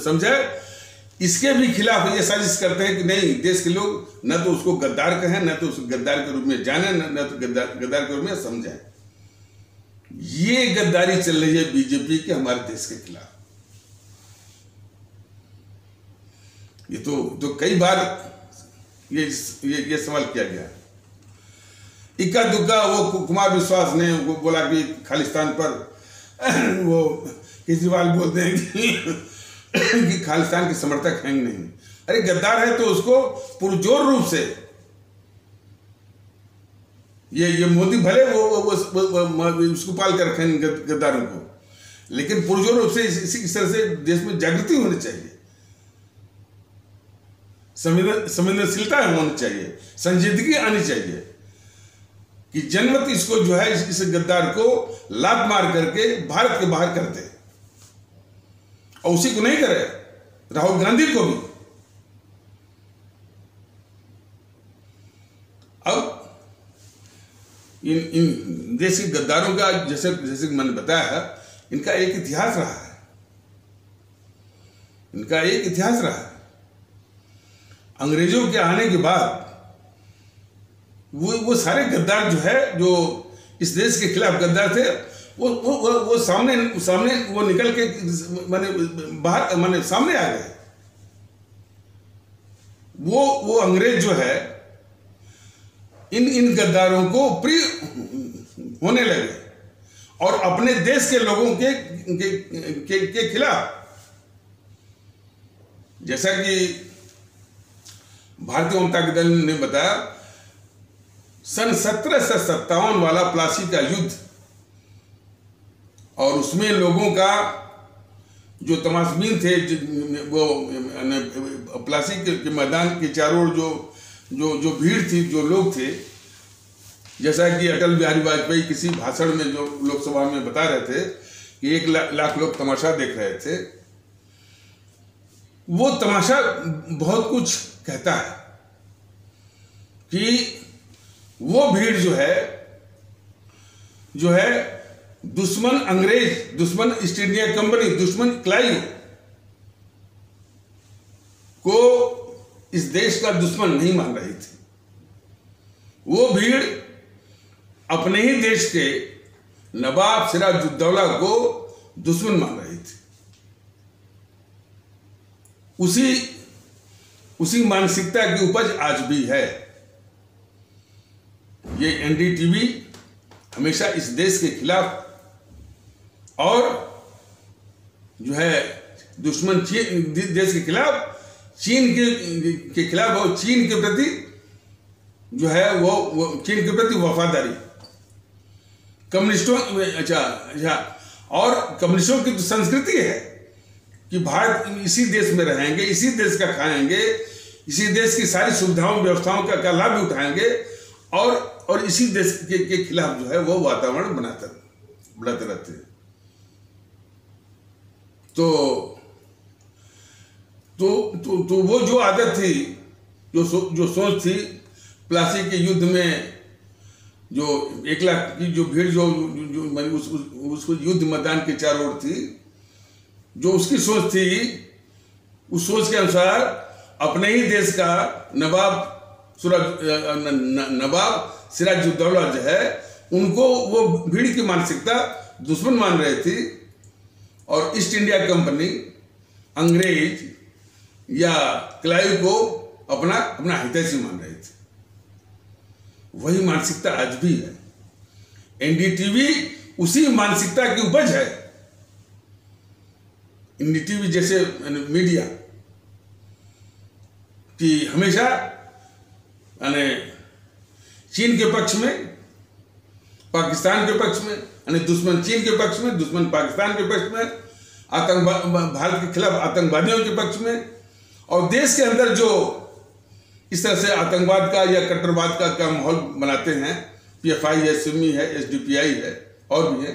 समझे, इसके भी खिलाफ ये साजिश करते हैं कि नहीं, देश के लोग न तो उसको गद्दार कहें, न तो उस गद्दार के रूप में जाने, न तो गद्दार के रूप में समझें। ये गद्दारी चल रही है बीजेपी के हमारे देश के खिलाफ। ये तो कई बार ये सवाल किया गया। इक्का दुक्का वो कुमार विश्वास ने वो बोला कि खालिस्तान पर वो केजरीवाल बोलते हैं कि खालिस्तान के समर्थक हैं नहीं। अरे गद्दार है तो उसको पुरजोर रूप से, ये मोदी भले वो उसको पाल कर रखे गद्दारों को, लेकिन पुरजोर रूप से इस तरह से देश में जागृति होनी चाहिए, संवेदनशीलता होनी चाहिए, संजीदगी आनी चाहिए कि जनमत इसको जो है इस गद्दार को लात मार करके भारत के बाहर कर दे। और उसी को नहीं करे, राहुल गांधी को भी। अब इन देश के गद्दारों का जैसे मैंने बताया, इनका एक इतिहास रहा है, इनका एक इतिहास रहा है। अंग्रेजों के आने के बाद वो सारे गद्दार जो है, जो इस देश के खिलाफ गद्दार थे, वो सामने वो निकल के बाहर सामने आ गए। वो अंग्रेज जो है इन गद्दारों को प्रिय होने लगे और अपने देश के लोगों के खिलाफ, जैसा कि भारतीय जनता दल ने बताया, सन 1757 वाला प्लासी का युद्ध, और उसमें लोगों का जो तमाशबीन थे, वो प्लासी के मैदान के चारों ओर जो भीड़ थी, जो लोग थे, जैसा कि अटल बिहारी वाजपेयी किसी भाषण में जो लोकसभा में बता रहे थे कि 1 लाख लोग तमाशा देख रहे थे। वो तमाशा बहुत कुछ कहता है कि वो भीड़ जो है दुश्मन अंग्रेज, दुश्मन ईस्ट इंडिया कंपनी, दुश्मन क्लाइव को इस देश का दुश्मन नहीं मान रही थी। वो भीड़ अपने ही देश के नवाब सिराजुद्दौला को दुश्मन मान रही थी। उसी मानसिकता की उपज आज भी है। ये एनडीटीवी हमेशा इस देश के खिलाफ और जो है दुश्मन चीन देश के खिलाफ, चीन के खिलाफ और चीन के प्रति जो है वो चीन के प्रति वफादारी, कम्युनिस्टों अच्छा और कम्युनिस्टों की तो संस्कृति है कि भारत इसी देश में रहेंगे, इसी देश का खाएंगे, इसी देश की सारी सुविधाओं व्यवस्थाओं का लाभ भी उठाएंगे और इसी देश के खिलाफ जो है वो वातावरण बनाते रहते हैं। तो वो जो आदत थी, जो सोच थी, प्लासी के युद्ध में जो 1 लाख की जो भीड़ जो उसको युद्ध मैदान के चारों ओर थी, जो उसकी सोच थी, उस सोच के अनुसार अपने ही देश का नवाब सिराजुद्दौला जो है, उनको वो भीड़ की मानसिकता दुश्मन मान रहे थी और ईस्ट इंडिया कंपनी, अंग्रेज या क्लाइव को अपना हितैषी मान रहे थे। वही मानसिकता आज भी है। एनडीटीवी उसी मानसिकता की उपज है। एनडीटीवी जैसे मीडिया कि हमेशा यानी चीन के पक्ष में, पाकिस्तान के पक्ष में, यानी दुश्मन चीन के पक्ष में, दुश्मन पाकिस्तान के पक्ष में, भारत के खिलाफ आतंकवादियों के पक्ष में, और देश के अंदर जो इस तरह से आतंकवाद का या कट्टरवाद का माहौल बनाते हैं, PFI है, सिमी है, SDPI है और भी है,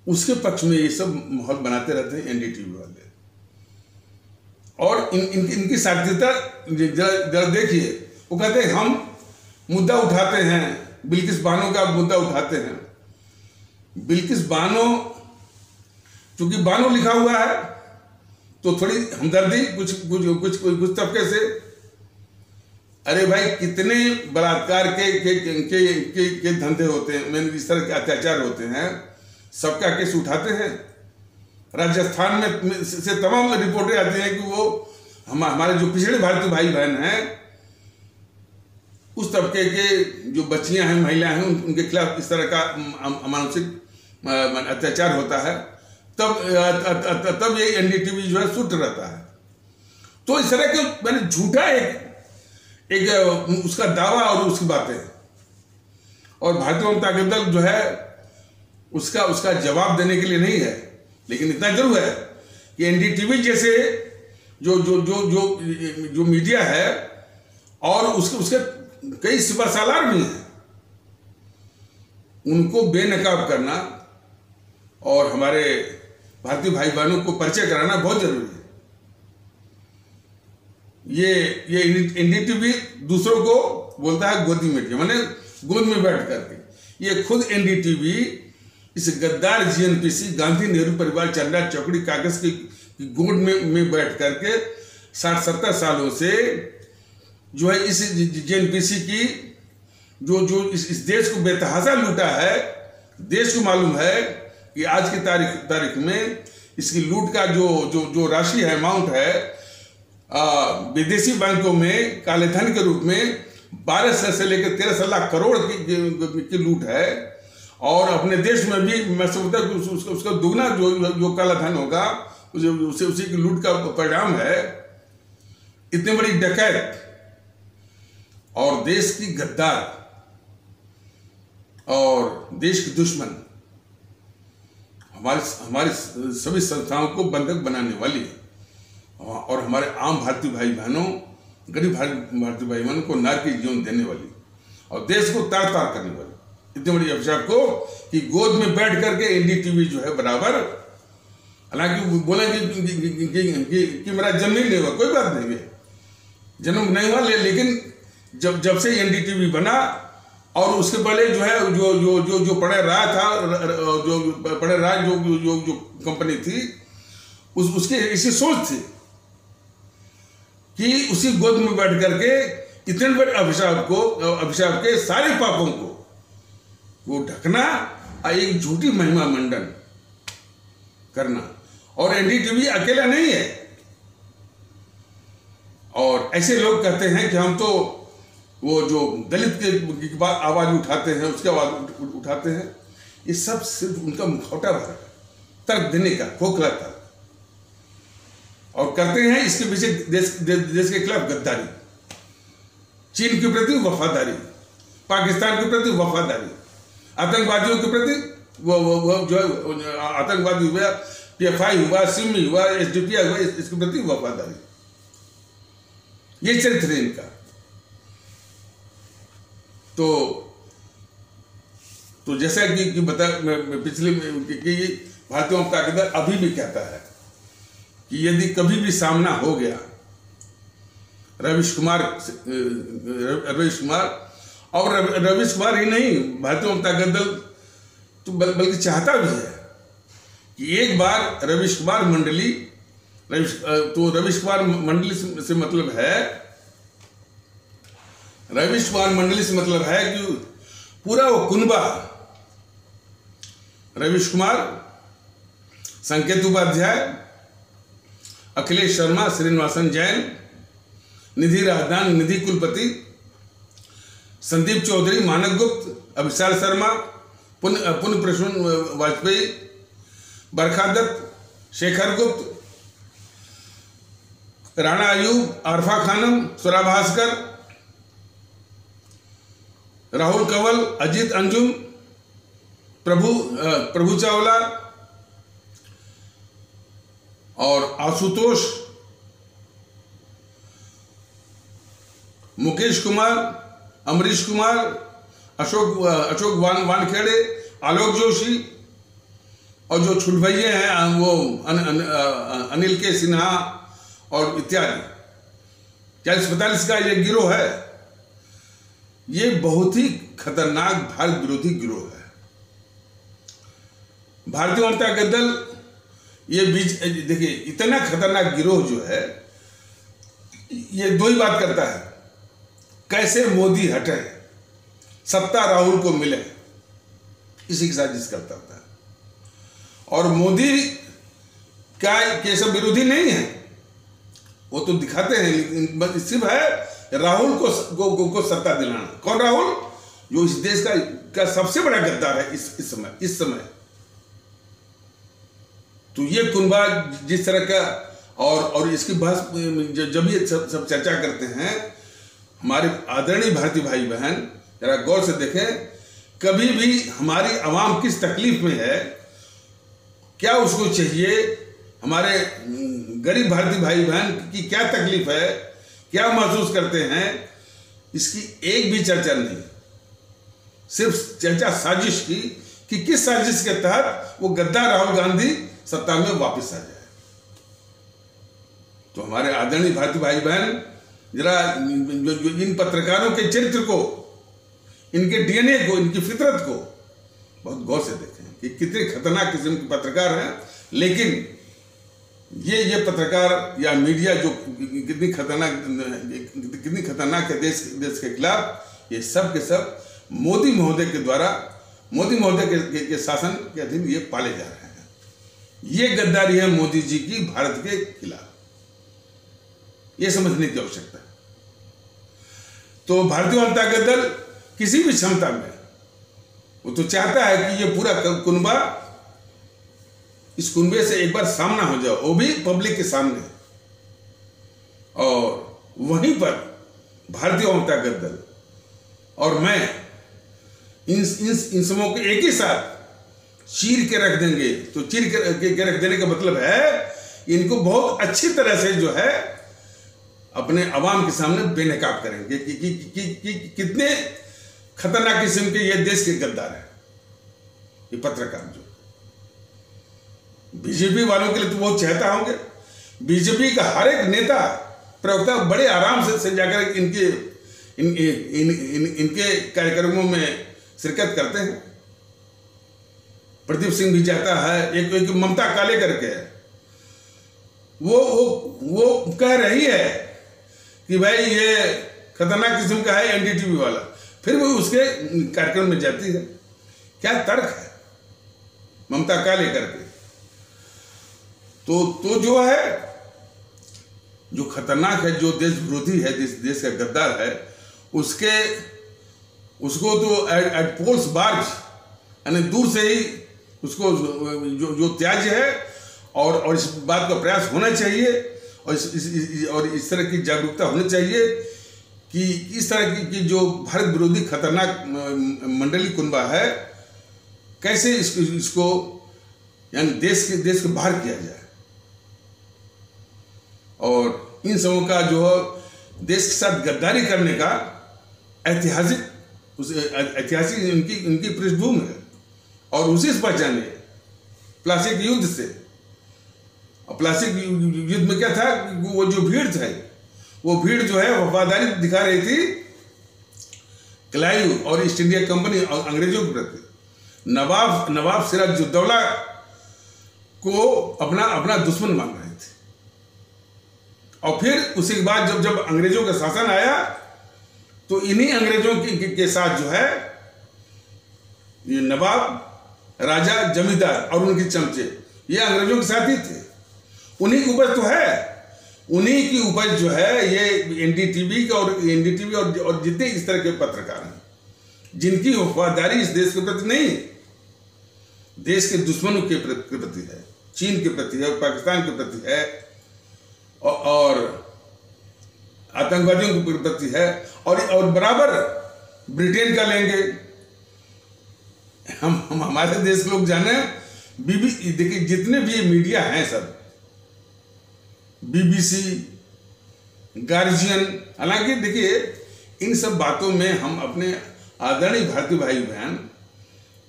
उसके पक्ष में ये सब माहौल बनाते रहते हैं एनडीटीवी वाले। और इनकी सार्थकता जरा देखिए, वो कहते हैं हम मुद्दा उठाते हैं, बिल्किस बानो का मुद्दा उठाते हैं। बिल्किस बानो, चूंकि बानो लिखा हुआ है तो थोड़ी हमदर्दी कुछ तबके से, अरे भाई कितने बलात्कार के धंधे होते हैं, मैंने इस तरह के अत्याचार होते हैं, सबका केस उठाते हैं। राजस्थान में से तमाम रिपोर्टें आती हैं कि वो हमारे जो पिछड़े भारतीय भाई बहन हैं, उस तबके के जो बच्चियां हैं, महिलाएं हैं, उनके खिलाफ इस तरह का अमानुषिक अत्याचार होता है, तब ये एनडीटीवी जो है सुट रहता है। तो इस तरह के मैंने झूठा एक उसका दावा और उसकी बातें, और भारतीय जनता दल जो है उसका जवाब देने के लिए नहीं है, लेकिन इतना जरूर है कि एनडीटीवी जैसे जो मीडिया है और उसके कई सिपहसालार भी हैं, उनको बेनकाब करना और हमारे भारतीय भाई बहनों को परिचय कराना बहुत जरूरी है। ये एनडीटीवी दूसरों को बोलता है गोदी मीडिया, माने गोद में बैठ करके। ये खुद एनडीटीवी इस गद्दार जीएनपीसी, गांधी नेहरू परिवार चंदा चौकड़ी कागज की गोद में बैठ करके 60-70 सालों से जो है इस जीएनपीसी की जो इस देश को बेतहाशा लूटा है। देश को मालूम है कि आज की तारीख में इसकी लूट का जो राशि है, अमाउंट है, विदेशी बैंकों में काले धन के रूप में 1200 से लेकर 1300 लाख करोड़ की लूट है। और अपने देश में भी मैं समझता हूँ कि उसका दुगना जो काला धन होगा, उसी की लूट का परिणाम है। इतनी बड़ी डकैत और देश की गद्दार और देश की दुश्मन हमारी सभी संस्थाओं को बंधक बनाने वाली है, और हमारे आम भारतीय भाई बहनों, गरीब भारतीय भाई बहनों को नारकी जीवन देने वाली, और देश को तार तार करने वाली इतनी बड़ी अफसर को कि गोद में बैठ करके एनडीटीवी जो है बराबर, हालांकि बोलेंगे कि मेरा जन्म ही नहीं हुआ, कोई बात नहीं है, जन्म नहीं हुआ, लेकिन जब से एनडीटीवी बना और उसके पहले जो है जो पढ़े राय था, जो पढ़े राय जो कंपनी थी, उसकी ऐसी सोच थी कि उसी गोद में बैठ करके इतने बड़े अभिशाप के सारे पापों को वो ढकना और एक झूठी महिमा मंडन करना। और एनडीटीवी अकेला नहीं है। और ऐसे लोग कहते हैं कि हम तो वो जो दलित के बाद आवाज उठाते हैं, उसके आवाज उठाते हैं। ये सब सिर्फ उनका मुखौटा भरा है, तर्क देने का, खोखला तर्क। और करते हैं इसके पीछे देश के खिलाफ गद्दारी, चीन के प्रति वफादारी, पाकिस्तान के प्रति वफादारी, आतंकवादियों के प्रति वो जो आतंकवादी हुआ, PFI हुआ, सिमी हुआ, SDPI हुआ, इसके प्रति वफादारी। ये चरित्र है इनका। तो जैसा कि बता पिछले कि भारतीय जनता दल अभी भी कहता है कि यदि कभी भी सामना हो गया रवीश कुमार और रवीश कुमार ही नहीं, भारतीय जनता दल तो बल्कि चाहता भी है कि एक बार रवीश कुमार मंडली से मतलब है, रवीश कुमार मंडली से मतलब है कि पूरा वो कुनबा, रवीश कुमार, संकेत उपाध्याय, अखिलेश शर्मा, श्रीनिवासन जैन, निधि राजदान, निधि कुलपति, संदीप चौधरी, मानक गुप्त, अभिशाल शर्मा, पुण्य प्रसून वाजपेयी, बरखा दत्त, शेखर गुप्त, राणा अयूब, आरफा खानम, सुरा भास्कर, राहुल कंवल, अजीत अंजुम, प्रभु चावला और आशुतोष, मुकेश कुमार, अमरीश कुमार, अशोक वानखेड़े, आलोक जोशी और जो छुटभैये हैं वो अनिल के सिन्हा और इत्यादि 40-45 का ये गिरोह है। ये बहुत ही खतरनाक भारत विरोधी गिरोह है। भारतीय जनता दल ये देखिए इतना खतरनाक गिरोह जो है, ये दो ही बात करता है, कैसे मोदी हटे, सत्ता राहुल को मिले, इसी की साजिश करता था। और मोदी क्या ये सब विरोधी नहीं है, वो तो दिखाते हैं, लेकिन सिर्फ है राहुल को सत्ता दिलाना। कौन राहुल? जो इस देश का सबसे बड़ा गद्दार है इस समय। तो ये कुनबा जिस तरह का और इसकी बहस जब ये सब चर्चा करते हैं, हमारे आदरणीय भारतीय भाई बहन जरा गौर से देखें, कभी भी हमारी आवाम किस तकलीफ में है, क्या उसको चाहिए, हमारे गरीब भारतीय भाई बहन की क्या तकलीफ है, क्या महसूस करते हैं, इसकी एक भी चर्चा नहीं। सिर्फ चर्चा साजिश की कि किस साजिश के तहत वो गद्दार राहुल गांधी सत्ता में वापस आ जाए। तो हमारे आदरणीय भारतीय भाई बहन जरा जो इन पत्रकारों के चरित्र को, इनके डीएनए को, इनकी फितरत को बहुत गौर से देखें कि कितने खतरनाक किस्म के पत्रकार हैं। लेकिन ये पत्रकार या मीडिया जो कितनी खतरनाक है देश के खिलाफ, ये सब के सब मोदी महोदय के द्वारा, मोदी महोदय के शासन के अधीन ये पाले जा रहे हैं। ये गद्दारी है मोदी जी की भारत के खिलाफ, ये समझने की आवश्यकता है। तो भारतीय जनता दल किसी भी क्षमता में वो तो चाहता है कि ये पूरा कुनबा, इस कुनबे से एक बार सामना हो जाए, वो भी पब्लिक के सामने, और वहीं पर भारतीय जनता दल और मैं इन समूहों को एक ही साथ चीर के रख देंगे। तो चीर के रख देने का मतलब है इनको बहुत अच्छी तरह से जो है अपने अवाम के सामने बेनकाब करेंगे कि कितने खतरनाक किस्म के ये देश के गद्दार हैं ये पत्रकार। जो बीजेपी वालों के लिए तो बहुत चहता होंगे, बीजेपी का हर एक नेता प्रवक्ता बड़े आराम से जाकर इनके कार्यक्रमों में शिरकत करते हैं। प्रदीप सिंह भी जाता है, एक ममता काले करके वो कह रही है कि भाई ये खतरनाक किस्म का है एनडीटीवी वाला, फिर वो उसके कार्यक्रम में जाती है। क्या तर्क है ममता का लेकर के? तो जो है, जो खतरनाक है, जो देश विरोधी है, देश का गद्दार है, उसको तो एट पोल्स बार्ज, यानी दूर से ही उसको जो त्याज्य है और इस बात का प्रयास होना चाहिए और इस तरह की जागरूकता होनी चाहिए कि इस तरह की जो भारत विरोधी खतरनाक मंडली कुनबा है, कैसे इसको यानी देश के बाहर किया जाए। और इन सबों का जो देश के साथ गद्दारी करने का ऐतिहासिक इनकी पृष्ठभूमि है और उसी से पहचाने प्लास्टिक युद्ध से। और प्लास्टिक युद्ध में क्या था, वो जो भीड़ था, वो भीड़ जो है वफादारी दिखा रही थी क्लाइव और ईस्ट इंडिया कंपनी और अंग्रेजों के प्रति। नवाब सिराजुद्दौला को अपना दुश्मन मान रहे थे। और फिर उसी के बाद जब अंग्रेजों का शासन आया तो इन्हीं अंग्रेजों के साथ जो है ये नवाब, राजा, जमींदार और उनके चमचे, ये अंग्रेजों के साथ ही थे। उन्हीं की उपज तो है, उन्हीं की उपज जो है ये एनडीटीवी और जितने इस तरह के पत्रकार हैं जिनकी वफादारी इस देश के प्रति नहीं, देश के दुश्मनों के प्रति है, चीन के प्रति है, पाकिस्तान के प्रति है और आतंकवादियों के प्रति है और बराबर ब्रिटेन का लेंगे। हम हमारे देश के लोग जाने, देखिए जितने भी मीडिया हैं सब, BBC, गार्जियन, हालांकि देखिए इन सब बातों में हम अपने आदरणीय भारतीय भाई बहन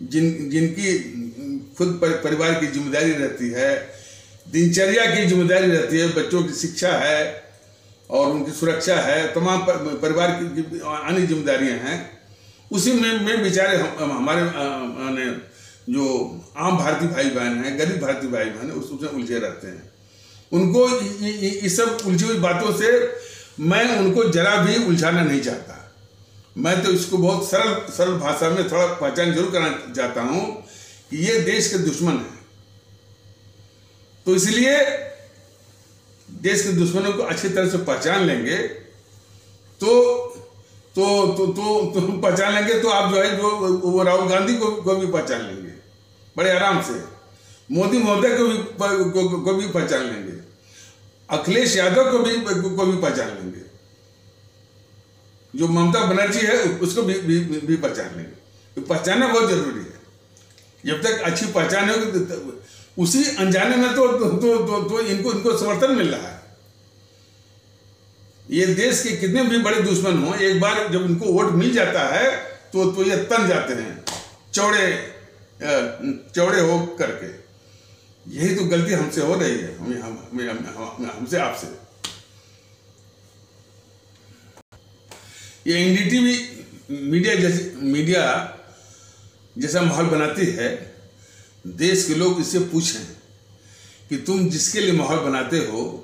जिनकी खुद परिवार की जिम्मेदारी रहती है, दिनचर्या की जिम्मेदारी रहती है, बच्चों की शिक्षा है और उनकी सुरक्षा है, तमाम परिवार की अन्य जिम्मेदारियां हैं, उसी में बेचारे हमारे जो आम भारतीय भाई बहन हैं, गरीब भारतीय भाई बहन हैं, उसमें उलझे रहते हैं। उनको इस सब उलझी हुई बातों से मैं उनको जरा भी उलझाना नहीं चाहता। मैं तो इसको बहुत सरल भाषा में थोड़ा पहचान जरूर करना चाहता हूं कि ये देश के दुश्मन है। तो इसलिए देश के दुश्मनों को अच्छी तरह से पहचान लेंगे तो पहचान लेंगे तो आप जो है वो राहुल गांधी को भी पहचान लेंगे बड़े आराम से, मोदी महोदय को भी पहचान लेंगे, अखिलेश यादव को भी पहचान लेंगे, जो ममता बनर्जी है उसको भी पहचान लेंगे। पहचानना बहुत जरूरी है। जब तक अच्छी पहचान होगी तो उसी अनजाने में तो इनको समर्थन मिल रहा है। ये देश के कितने भी बड़े दुश्मन हों, एक बार जब इनको वोट मिल जाता है तो ये तन जाते हैं चौड़े हो करके। यही तो गलती हमसे हो रही है, हमसे आपसे। ये एनडीटीवी मीडिया जैसा माहौल बनाती है, देश के लोग इससे पूछें कि तुम जिसके लिए माहौल बनाते हो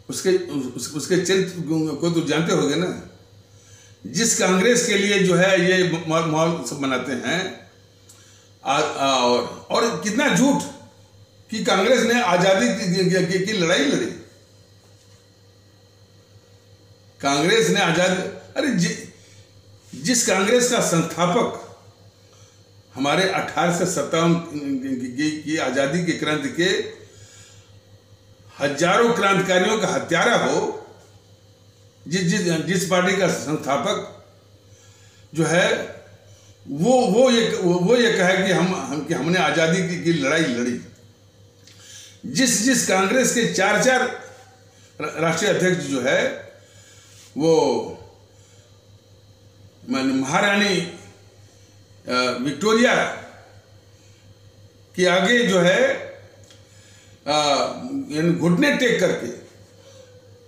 उसके चरित्र को तो जानते होगे ना। जिस कांग्रेस के लिए जो है ये माहौल सब बनाते हैं और कितना झूठ कि कांग्रेस ने आजादी की लड़ाई लड़ी। कांग्रेस ने आजादी, अरे जिस कांग्रेस का संस्थापक हमारे 1857 की आजादी की क्रांति के हजारों क्रांतिकारियों का हत्यारा हो, जिस पार्टी का संस्थापक जो है वो ये कहे कि हमने आजादी की लड़ाई लड़ी। जिस कांग्रेस के चार राष्ट्रीय अध्यक्ष जो है वो महारानी विक्टोरिया के आगे जो है घुटने टेक करके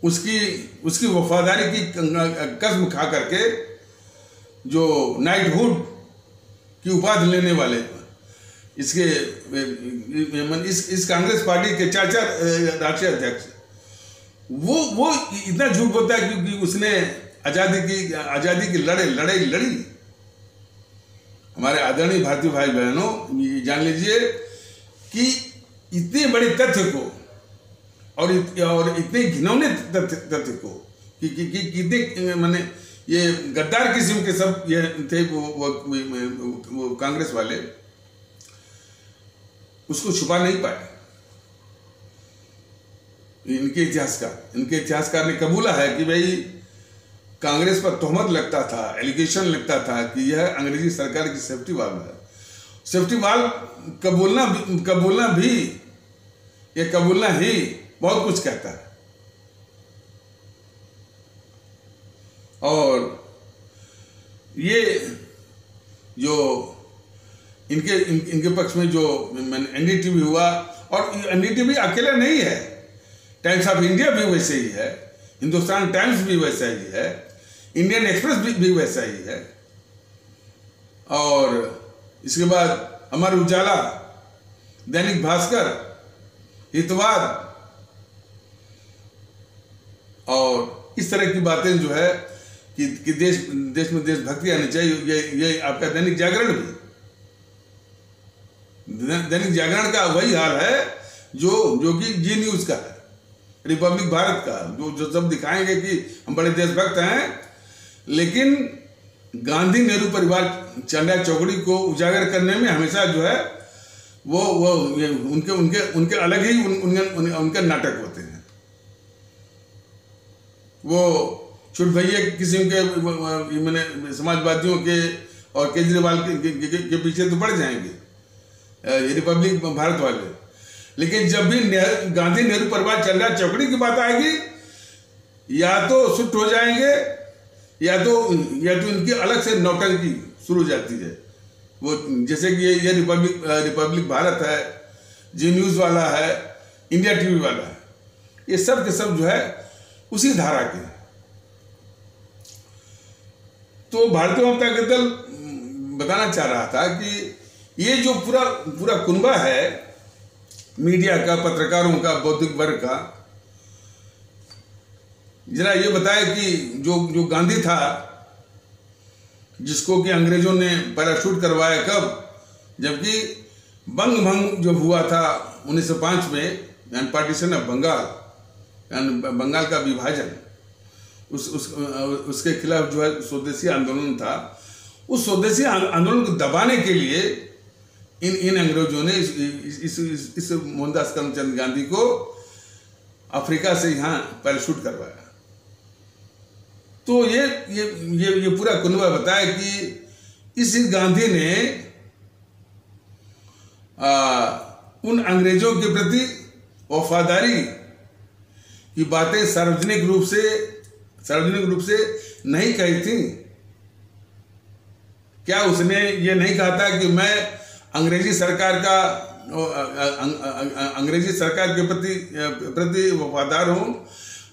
उसकी वफादारी की कसम खा करके जो नाइटहुड की उपाधि लेने वाले इस कांग्रेस पार्टी के चार राष्ट्रीय अध्यक्ष, वो इतना झूठ बोलता है क्योंकि उसने आज़ादी की लड़ाई लड़ी। हमारे आदरणीय भारतीय भाई बहनों, ये जान लीजिए कि इतने बड़े तथ्य को और इतने घिनौने तथ्य को कि कितने माने ये गद्दार किस्म के सब ये थे वो कांग्रेस वाले, उसको छुपा नहीं पाए। इनके इतिहासकार ने कबूला है कि भाई कांग्रेस पर तोहमत लगता था, एलिगेशन लगता था कि यह अंग्रेजी सरकार की सेफ्टी वाल्व है। सेफ्टी वाल्व कबूलना ही बहुत कुछ कहता है। और ये जो इनके पक्ष में जो एनडीटीवी हुआ, और एनडीटीवी अकेला नहीं है, टाइम्स ऑफ इंडिया भी वैसे ही है, हिंदुस्तान टाइम्स भी वैसा ही है, इंडियन एक्सप्रेस भी वैसा ही है, और इसके बाद अमर उजाला, दैनिक भास्कर, हितवाद, और इस तरह की बातें जो है कि देश में देशभक्ति आनी चाहिए। ये आपका दैनिक जागरण भी, दैनिक जागरण का वही हाल है जो कि जी न्यूज का है, रिपब्लिक भारत का, जो सब दिखाएंगे कि हम बड़े देशभक्त हैं, लेकिन गांधी नेहरू परिवार चंदा चौकड़ी को उजागर करने में हमेशा जो है वो उनके अलग ही उनके नाटक होते हैं। वो छुट भैया किस्म के मैंने समाजवादियों के और केजरीवाल के पीछे तो बढ़ जाएंगे रिपब्लिक भारत वाले, लेकिन जब भी गांधी नेहरू परिवार चंदा चौकड़ी की बात आएगी, या तो सुट हो जाएंगे या तो इनकी अलग से नौटंकी शुरू हो जाती है। वो जैसे कि ये रिपब्लिक भारत है, जी न्यूज़ वाला है, इंडिया टीवी वाला है, ये सब के सब जो है उसी धारा के। तो भारतीय जनता के दल बताना चाह रहा था कि ये जो पूरा कुनबा है मीडिया का, पत्रकारों का, बौद्धिक वर्ग का, जरा ये बताए कि जो गांधी था, जिसको कि अंग्रेजों ने पैराशूट करवाया कब, जबकि बंग भंग जो हुआ था 1905 में, यानी पार्टीशन ऑफ बंगाल, यानी बंगाल का विभाजन, उसके खिलाफ जो है स्वदेशी आंदोलन था। उस स्वदेशी आंदोलन को दबाने के लिए इन अंग्रेजों ने इस मोहनदास करमचंद गांधी को अफ्रीका से यहाँ पैराशूट करवाया। तो ये पूरा कुनबा बताया कि इस गांधी ने उन अंग्रेजों के प्रति वफादारी की बातें सार्वजनिक रूप से नहीं कही थी। क्या उसने ये नहीं कहा था कि मैं अंग्रेजी सरकार के प्रति वफादार हूं?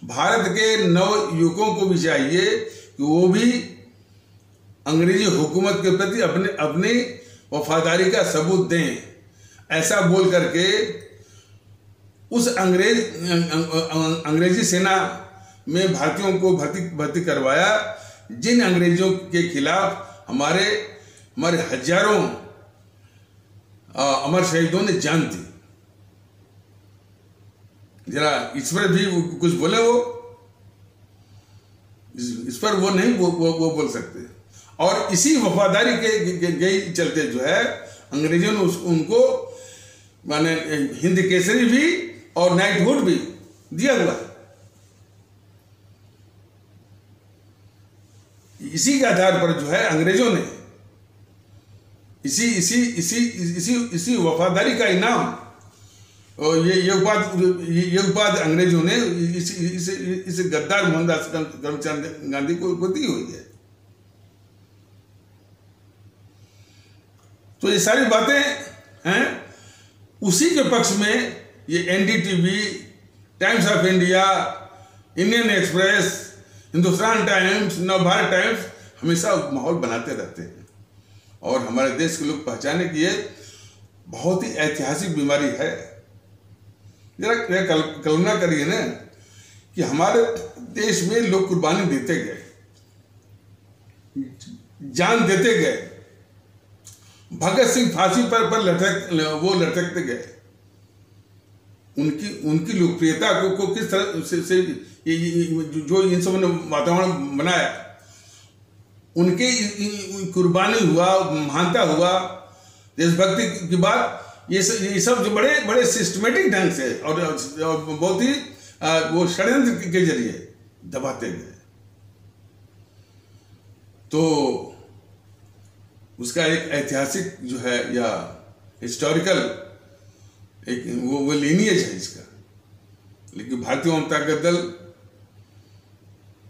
भारत के नव युवकों को भी चाहिए कि वो भी अंग्रेजी हुकूमत के प्रति अपनी वफादारी का सबूत दें। ऐसा बोल करके उस अंग्रेजी सेना में भारतीयों को भर्ती करवाया, जिन अंग्रेजों के खिलाफ हमारे हजारों अमर शहीदों ने जान दी। जरा इस पर भी कुछ बोले, वो इस पर वो नहीं वो बोल सकते। और इसी वफादारी के चलते जो है अंग्रेजों ने उनको माने हिंद केसरी भी और नाइटहुड भी दिया हुआ है। इसी के आधार पर जो है अंग्रेजों ने इसी वफादारी का इनाम, और ये उपाधि अंग्रेजों ने इस गद्दार मोहनदास करमचंद गांधी को दी हुई है। तो ये सारी बातें हैं उसी के पक्ष में। ये NDTV, times of India, Indian express, Hindustan times, Navbharat times हमेशा माहौल बनाते रहते हैं, और हमारे देश के लोग पहचाने कि ये बहुत ही ऐतिहासिक बीमारी है। जरा कल्पना करिए ना कि हमारे देश में लोग कुर्बानी देते गए, जान देते गए। भगत सिंह फांसी पर लटकते गए। उनकी लोकप्रियता को किस तरह से जो इन सब ने वातावरण बनाया, उनके कुर्बानी हुआ, महानता हुआ, देशभक्ति की बात, ये सब जो बड़े बड़े सिस्टमेटिक ढंग से और बहुत ही वो षड्यंत्र के जरिए दबाते गए। तो उसका एक ऐतिहासिक जो है या हिस्टोरिकल एक वो लीनिएज है इसका। लेकिन भारतीय जनता दल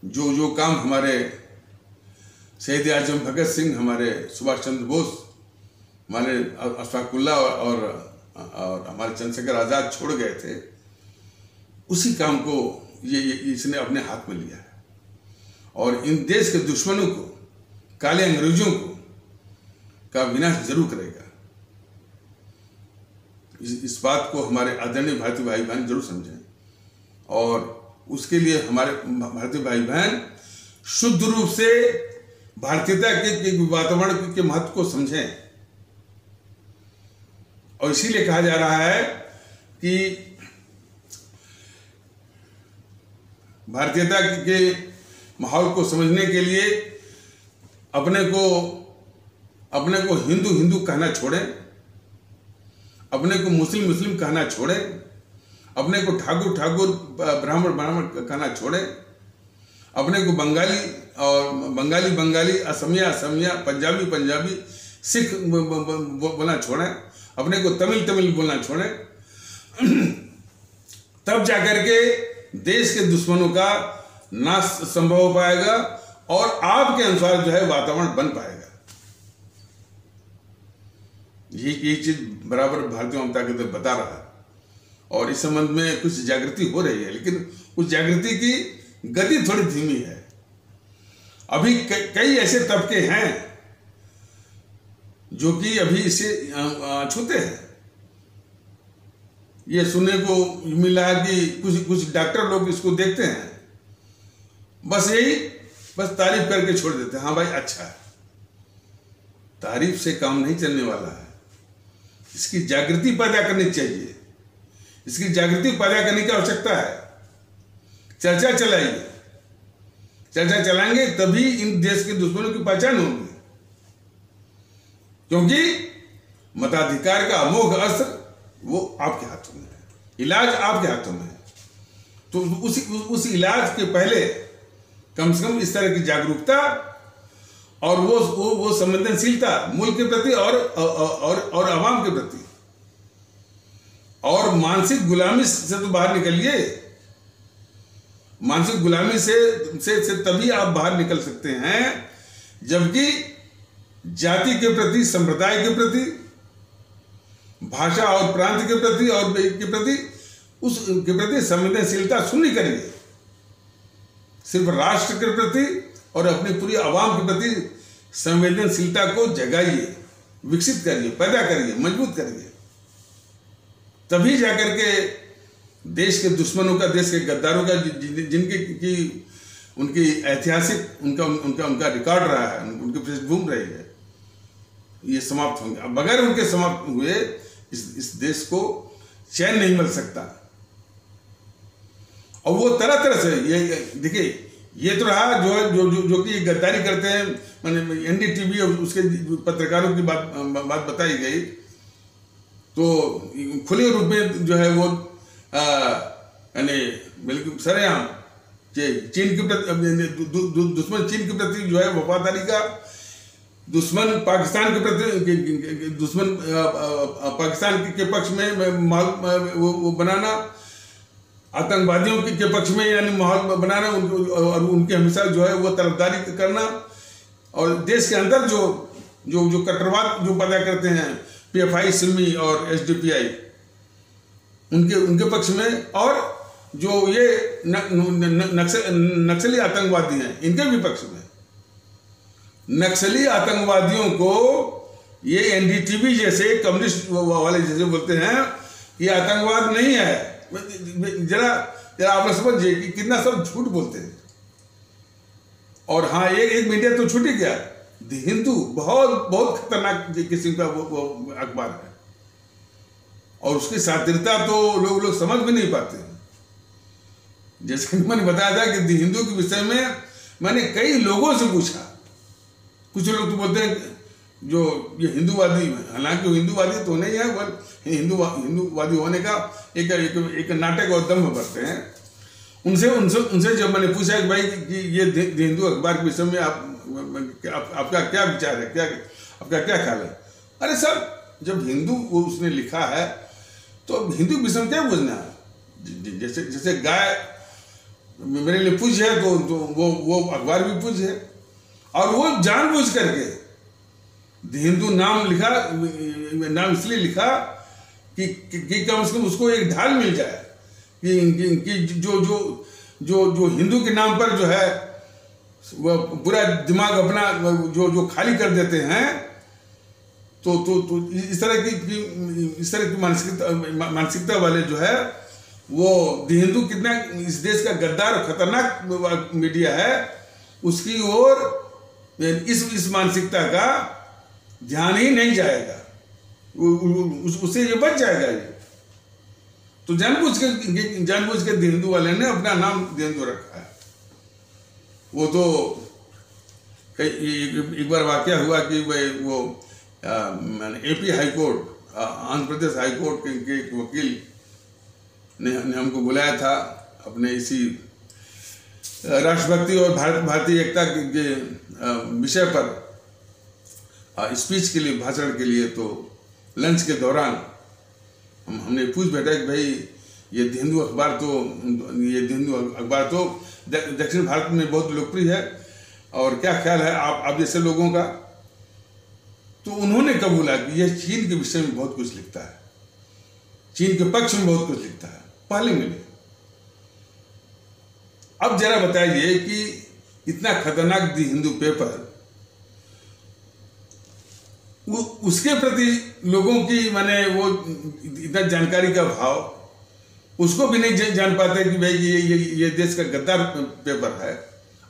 जो काम हमारे शहीद आजम भगत सिंह, हमारे सुभाष चंद्र बोस, हमारे अशफाक उल्लाह और हमारे चंद्रशेखर आज़ाद छोड़ गए थे, उसी काम को ये इसने अपने हाथ में लिया है और इन देश के दुश्मनों को, काले अंग्रेजों को का विनाश जरूर करेगा। इस बात को हमारे आदरणीय भारतीय भाई बहन जरूर समझें और उसके लिए हमारे भारतीय भाई बहन शुद्ध रूप से भारतीयता के वातावरण के महत्व को समझें। और इसीलिए कहा जा रहा है कि भारतीयता के माहौल को समझने के लिए अपने को हिंदू हिंदू कहना छोड़ें, अपने को मुस्लिम मुस्लिम कहना छोड़ें, अपने को ठाकुर ठाकुर ब्राह्मण ब्राह्मण कहना छोड़ें, अपने को बंगाली और बंगाली, असमिया असमिया, पंजाबी पंजाबी, सिख बोलना छोड़ें, अपने को तमिल तमिल बोलना छोड़ें। तब जाकर के देश के दुश्मनों का नाश संभव हो पाएगा और आपके अनुसार जो है वातावरण बन पाएगा। ये चीज बराबर भारतीय जनता दल बता रहा है और इस संबंध में कुछ जागृति हो रही है, लेकिन उस जागृति की गति थोड़ी धीमी है। अभी कई ऐसे तबके हैं जो कि अभी इसे छूते हैं। ये सुनने को मिला है कि कुछ डॉक्टर लोग इसको देखते हैं, बस तारीफ करके छोड़ देते हैं, हाँ भाई अच्छा है। तारीफ से काम नहीं चलने वाला है, इसकी जागृति पैदा करनी चाहिए। इसकी जागृति पैदा करने की आवश्यकता है। चर्चा चलाइए, चर्चा चलाएंगे तभी इन देश के दुश्मनों की पहचान होगी, क्योंकि मताधिकार का अमोघ अस्त्र वो आपके हाथों में है, इलाज आपके हाथों में है। तो उस इलाज के पहले कम से कम इस तरह की जागरूकता और वो संवेदनशीलता मुल्क के प्रति और आवाम के प्रति, और मानसिक गुलामी से तो बाहर निकलिए। मानसिक गुलामी से तभी आप बाहर निकल सकते हैं जबकि जाति के प्रति, संप्रदाय के प्रति, भाषा और प्रांत के प्रति और उसके प्रति संवेदनशीलता शून्य करिए। सिर्फ राष्ट्र के प्रति और अपनी पूरी आवाम के प्रति संवेदनशीलता को जगाइए, विकसित करिए, पैदा करिए, मजबूत करिए। तभी जाकर के देश के दुश्मनों का, देश के गद्दारों का, जिनकी उनकी ऐतिहासिक उनका रिकॉर्ड रहा है, उनकी पृष्ठभूमि रही है, ये समाप्त होंगे। बगैर उनके समाप्त हुए इस देश को चैन नहीं मिल सकता। और वो तरह तरह से ये देखिए, ये तो रहा जो कि गद्दारी करते हैं, मैंने एनडीटीवी और उसके पत्रकारों की बात बताई गई। तो खुले रूप में जो है वो यानी बिल्कुल सरेआम चीन के प्रति, दुश्मन चीन के प्रति जो है वफादारी का, दुश्मन पाकिस्तान के प्रति, दुश्मन पाकिस्तान के पक्ष में माहौल वो बनाना, आतंकवादियों के पक्ष में यानी माहौल बनाना, और उनके हमेशा जो है वो तरफदारी करना, और देश के अंदर जो कट्टरवाद जो पैदा करते हैं पीएफआई, सिमी और एसडीपीआई, उनके पक्ष में, और जो ये नक्सली आतंकवादी हैं इनके भी पक्ष में। नक्सली आतंकवादियों को ये एनडीटीवी जैसे कम्युनिस्ट वाले जैसे बोलते हैं कि आतंकवाद नहीं है। जरा आप लोग समझिए कि कितना सब झूठ बोलते हैं। और हाँ, एक मीडिया तो छूट ही गया, द हिंदू बहुत बहुत खतरनाक किस्म का वो अखबार है, और उसकी शातिरता तो लोग समझ भी नहीं पाते। जैसे मैंने बताया था कि द हिंदू के विषय में मैंने कई लोगों से पूछा। कुछ लोग तो बोलते हैं जो ये हिंदूवादी, हालांकि वो हिंदूवादी तो नहीं है, बल हिंदूवादी होने का एक नाटक और दम्भ भरते हैं। उनसे जब मैंने पूछा कि भाई कि ये द हिंदू अखबार के विषय में आपका क्या विचार है, आपका क्या ख्याल है? अरे सर, जब हिंदू उसने लिखा है तो हिंदू के विषय में क्या पूछना है? जैसे गाय मेरे लिए पूज है तो वो अखबार भी पूज है, और वो जानबूझ करके द हिंदू नाम इसलिए लिखा कि कम से कम उसको एक ढाल मिल जाए कि जो हिंदू के नाम पर जो है वो पूरा दिमाग अपना जो खाली कर देते हैं, तो इस तरह की मानसिकता वाले जो है वो द हिंदू कितना इस देश का गद्दार और खतरनाक मीडिया है, उसकी ओर इस मानसिकता का ध्यान ही नहीं जाएगा, उससे ये बच जाएगा। ये तो जानबूझ के द हिंदू वाले ने अपना नाम द हिंदू रखा है। वो तो एक बार वाकया हुआ कि वो AP high court, Andhra Pradesh high court के एक वकील ने हमको बुलाया था अपने इसी राष्ट्रभक्ति और भारतीय एकता के विषय पर स्पीच के लिए, भाषण के लिए। तो लंच के दौरान हमने पूछ बैठा कि भाई ये द हिंदू अखबार तो दक्षिण भारत में बहुत लोकप्रिय है, और क्या ख्याल है आप जैसे लोगों का? तो उन्होंने कबूला कि यह चीन के विषय में बहुत कुछ लिखता है, चीन के पक्ष में बहुत कुछ लिखता है। पहले मिले। अब जरा बताइए कि इतना खतरनाक द हिंदू पेपर, उसके प्रति लोगों की माने वो इतना जानकारी का भाव उसको भी नहीं जान पाते कि भाई ये देश का गद्दार पेपर है।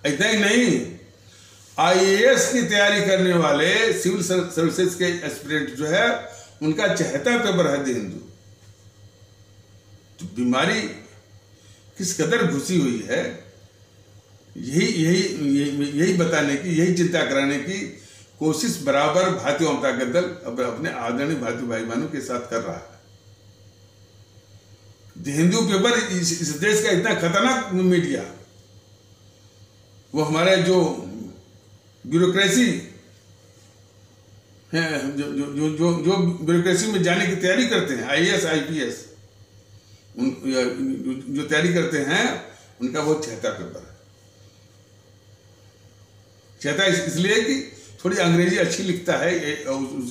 इतना ही नहीं, आईएएस की तैयारी करने वाले सिविल सर्विसेज के एस्पिरेंट जो है उनका चहेता पेपर है द हिंदू। तो बीमारी किस कदर घुसी हुई है, यही बताने की, यही चिंता कराने की कोशिश बराबर भारतीय जनता दल अपने आदरणीय भारतीय भाई बहनों के साथ कर रहा है। द हिंदू पेपर इस देश का इतना खतरनाक मीडिया, वो हमारे जो ब्यूरोक्रेसी है, जो ब्यूरोक्रेसी में जाने की तैयारी करते हैं, आईएएस आईपीएस जो तैयारी करते हैं, उनका वो चहेता पेपर है। चहेता इसलिए कि थोड़ी अंग्रेजी अच्छी लिखता है,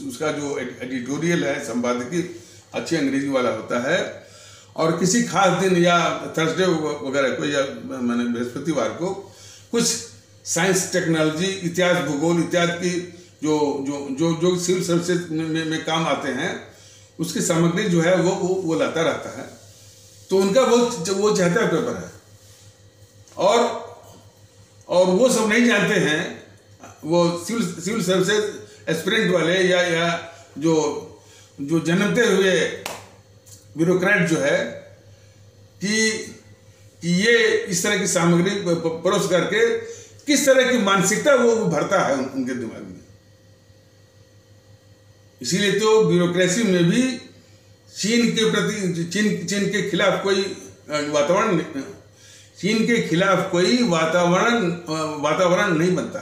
उसका जो एडिटोरियल है, संपादकीय अच्छी अंग्रेजी वाला होता है, और किसी खास दिन या थर्सडे वगैरह को या मैंने बृहस्पतिवार को कुछ साइंस, टेक्नोलॉजी, इतिहास, भूगोल इत्यादि की जो सिविल सर्विसेज में काम आते हैं, उसकी सामग्री जो है वो लाता रहता है। तो उनका वो चहेता पेपर है, और वो सब नहीं जानते हैं, वो सिविल सर्विसेज एस्पिरेंट वाले या जो जन्मते हुए ब्यूरोक्रेट जो है कि ये इस तरह की सामग्री परोस करके किस तरह की मानसिकता वो भरता है उनके दिमाग में। इसीलिए तो ब्यूरोक्रेसी में भी चीन के प्रति, चीन के खिलाफ कोई वातावरण, चीन के खिलाफ कोई वातावरण नहीं बनता।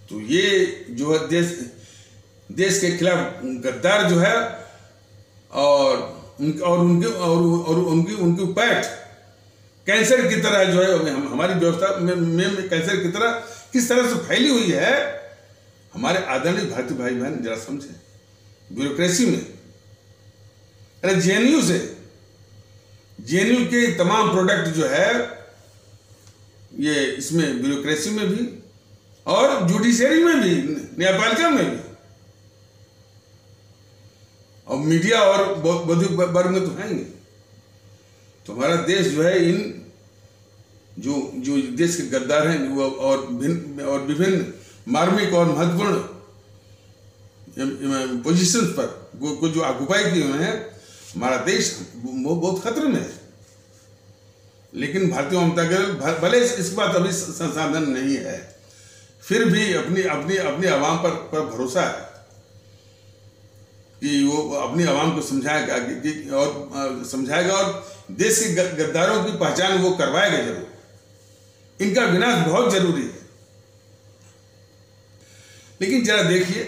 तो ये जो है देश के खिलाफ गद्दार जो है, और उनकी पैठ कैंसर की तरह जो है हमारी व्यवस्था में कैंसर की तरह किस तरह से फैली हुई है। हमारे आदरणीय भारतीय भाई बहन जरा समझे, ब्यूरोक्रेसी में, अरे जेएनयू के तमाम प्रोडक्ट जो है ये इसमें ब्यूरोक्रेसी में भी और जुडिशरी में भी, न्यायपालिका में भी, और मीडिया और बौद्धिक वर्ग में तो है ही। तो हमारा देश जो है जो जो देश के गद्दार हैं वो और विभिन्न मार्मिक और महत्वपूर्ण पोजीशंस पर को जो ऑक्युपाई किए हुए हैं, हमारा देश वो बहुत खतरे में है। लेकिन भारतीय जनता दल भले इसके बाद अभी संसाधन नहीं है, फिर भी अपनी अपनी अपनी आवाम पर भरोसा है कि वो अपनी आवाम को समझाएगा और देश के गद्दारों की पहचान वो करवाएगा जरूर। इनका विनाश बहुत जरूरी है। लेकिन जरा देखिए,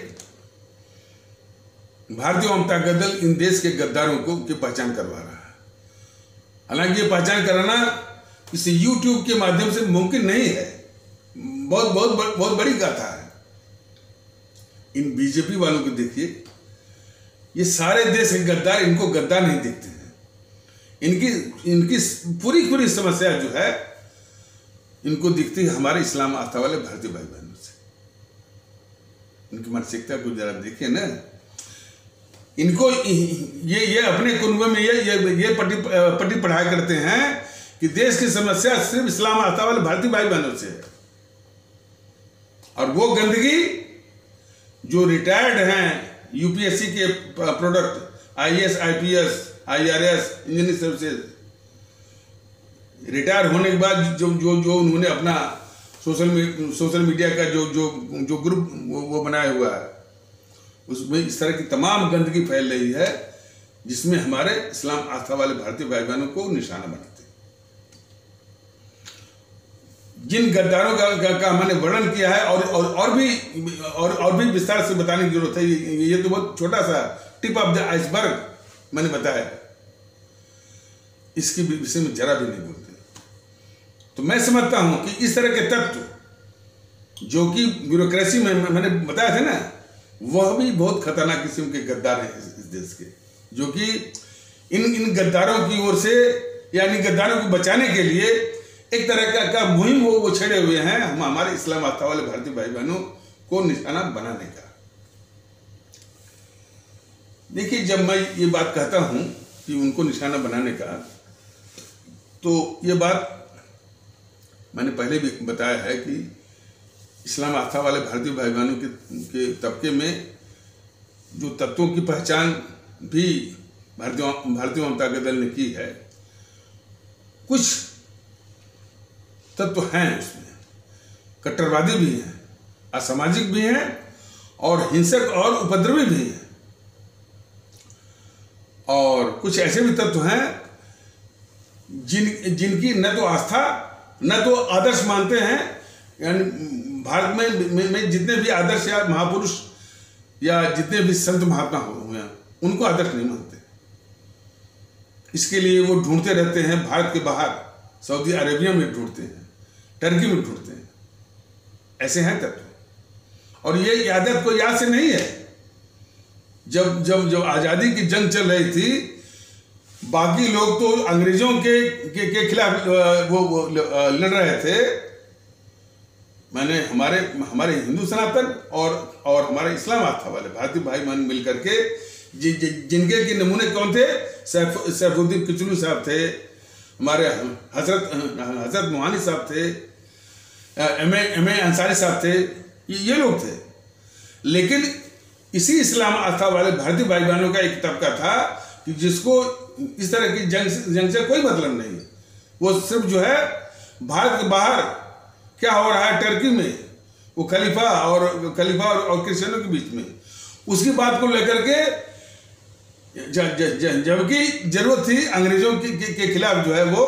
भारतीय जनता दल इन देश के गद्दारों की पहचान करवा रहा है। हालांकि ये पहचान कराना इस YouTube के माध्यम से मुमकिन नहीं है, बहुत बड़ी गाथा है। इन बीजेपी वालों को देखिए, ये सारे देश के गद्दार इनको गद्दार नहीं देखते हैं। इनकी पूरी समस्या जो है इनको दिखती है हमारे इस्लाम आस्था वाले भारतीय भाई बहनों से। इनकी मानसिकता को जरा देखिए ना। इनको ये अपने कुनबे में ये पट्टी पढ़ाया करते हैं कि देश की समस्या सिर्फ इस्लाम आस्था वाले भारतीय भाई बहनों से है, और वो गंदगी जो रिटायर्ड हैं यूपीएससी के product IAS, IPS, IRS, engineering services, retire होने के बाद जो उन्होंने अपना सोशल मीडिया का जो ग्रुप वो बनाया हुआ है, उसमें इस तरह की तमाम गंदगी फैल रही है जिसमें हमारे इस्लाम आस्था वाले भारतीय भाई बहनों को निशाना बनाते हैं। जिन गद्दारों का मैंने वर्णन किया है और भी विस्तार से बताने की जरूरत है। ये तो बहुत छोटा सा टिप ऑफ द आइसबर्ग मैंने बताया, इसके विषय में जरा भी नहीं बोलते। तो मैं समझता हूं कि इस तरह के तत्व जो कि ब्यूरोक्रेसी में मैंने बताया था ना, वह भी बहुत खतरनाक किस्म के गद्दार हैं इस देश के, जो कि इन गद्दारों की ओर से यानी गद्दारों को बचाने के लिए एक तरह का मुहिम वो छेड़े हुए हैं हमारे इस्लाम आस्था वाले भारतीय भाई बहनों को निशाना बनाने का। देखिए, जब मैं ये बात कहता हूं कि उनको निशाना बनाने का, तो ये बात मैंने पहले भी बताया है कि इस्लाम आस्था वाले भारतीय भाई बहनों के तबके में जो तत्वों की पहचान भी भारतीय जनता दल ने की है, कुछ तत्व हैं उसमें कट्टरवादी भी हैं, असामाजिक भी हैं और हिंसक और उपद्रवी भी हैं, और कुछ ऐसे भी तत्व हैं जिनकी न तो आस्था न तो आदर्श मानते हैं। यानी भारत में जितने भी आदर्श या महापुरुष या जितने भी संत महात्मा हुए हैं उनको आदर्श नहीं मानते। इसके लिए वो ढूंढते रहते हैं भारत के बाहर, सऊदी अरेबिया में ढूंढते हैं, टर्की में ढूंढते हैं। ऐसे हैं तत्व। और ये आदत कोई याद से नहीं है। जब आज़ादी की जंग चल रही थी, बाकी लोग तो अंग्रेजों के खिलाफ वो लड़ रहे थे। मैंने हमारे हिंदू सनातन और हमारे इस्लाम आस्था वाले भारतीय भाई बहन मिलकर के जिनके के नमूने कौन थे? सैफुद्दीन किचलू साहब थे, हमारे हजरत मोहानी साहब थे, एम ए अंसारी साहब थे, ये लोग थे। लेकिन इसी इस्लाम आस्था वाले भारतीय भाई बहनों का एक तबका था कि जिसको इस तरह की जंग से कोई मतलब नहीं। वो सिर्फ जो है भारत के बाहर क्या हो रहा है टर्की में, वो खलीफा और क्रिश्चियनों के बीच में, उसकी बात को लेकर के जबकि जरूरत थी अंग्रेजों के खिलाफ जो है वो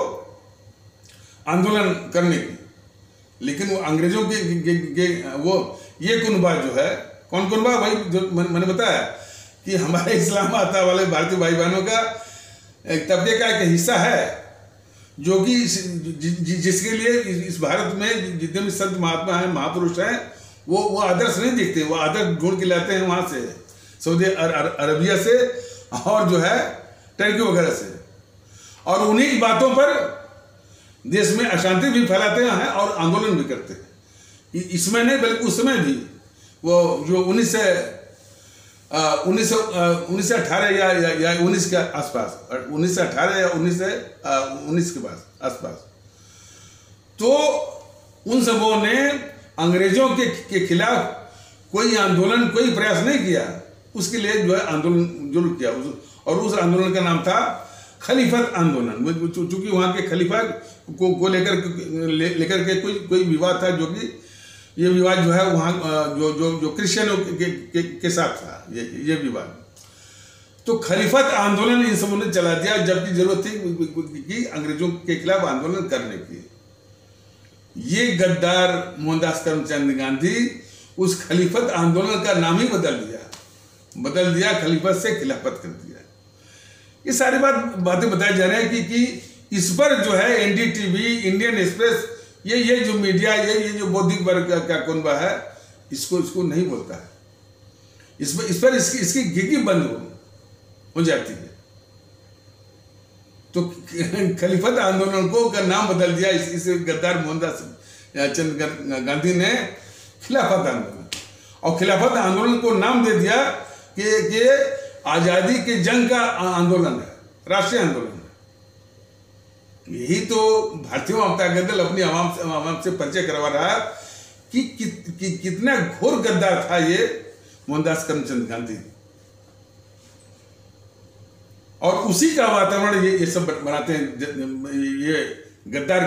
आंदोलन करने की, लेकिन वो अंग्रेजों के वो ये कुनबा जो है, कौन कुनबा? भाई जो मैंने बताया कि हमारे इस्लाम आस्था वाले भारतीय भाई बहनों का एक तबके का एक हिस्सा है जो कि जिसके लिए इस भारत में जितने भी संत महात्मा हैं, महापुरुष हैं, वो आदर्श नहीं दिखते। वो आदर्श ढूंढ के लाते हैं वहाँ से, सऊदी अरबिया से और जो है टर्की वगैरह से, और उन्हीं की बातों पर देश में अशांति भी फैलाते हैं और आंदोलन भी करते हैं। इसमें नहीं बल्कि उस समय भी वो जो 1918 या 19 के आसपास, 1918 या 19 के आसपास तो उन सबों ने अंग्रेजों के खिलाफ कोई आंदोलन, कोई प्रयास नहीं किया। उसके लिए जो है आंदोलन जरूर किया, और उस आंदोलन का नाम था खलीफत आंदोलन। चूंकि वहाँ के खलीफा को लेकर के कोई विवाद था, जो कि ये विवाद जो है वहाँ जो क्रिश्चियनों के साथ था, ये विवाद। तो खलीफत आंदोलन इन सबों ने चला दिया, जबकि जरूरत थी कि अंग्रेजों के खिलाफ आंदोलन करने की। ये गद्दार मोहनदास करमचंद गांधी उस खलीफत आंदोलन का नाम ही बदल दिया, खलीफत से खिलाफत कर दिया। ये सारी बातें बताई जा रही हैं कि इस पर जो है एनडीटीवी, इंडियन एक्सप्रेस, ये जो मीडिया, ये जो बौद्धिक वर्ग का कुनबा है, इसको नहीं बोलता है। इस पर इसकी घिघी बंद हो जाती है। तो खलीफत आंदोलन का नाम बदल दिया इस गद्दार मोहनदास चंद्र गांधी ने खिलाफत आंदोलन, और खिलाफत आंदोलन को नाम दे दिया कि आजादी के जंग का आंदोलन है, राष्ट्रीय आंदोलन है। यही तो भारतीय जनता दल अपनी आवाम से परिचय करवा रहा है कि कितना घोर गद्दार था ये मोहनदास करमचंद गांधी, और उसी का वातावरण ये सब बनाते हैं। ये गद्दार,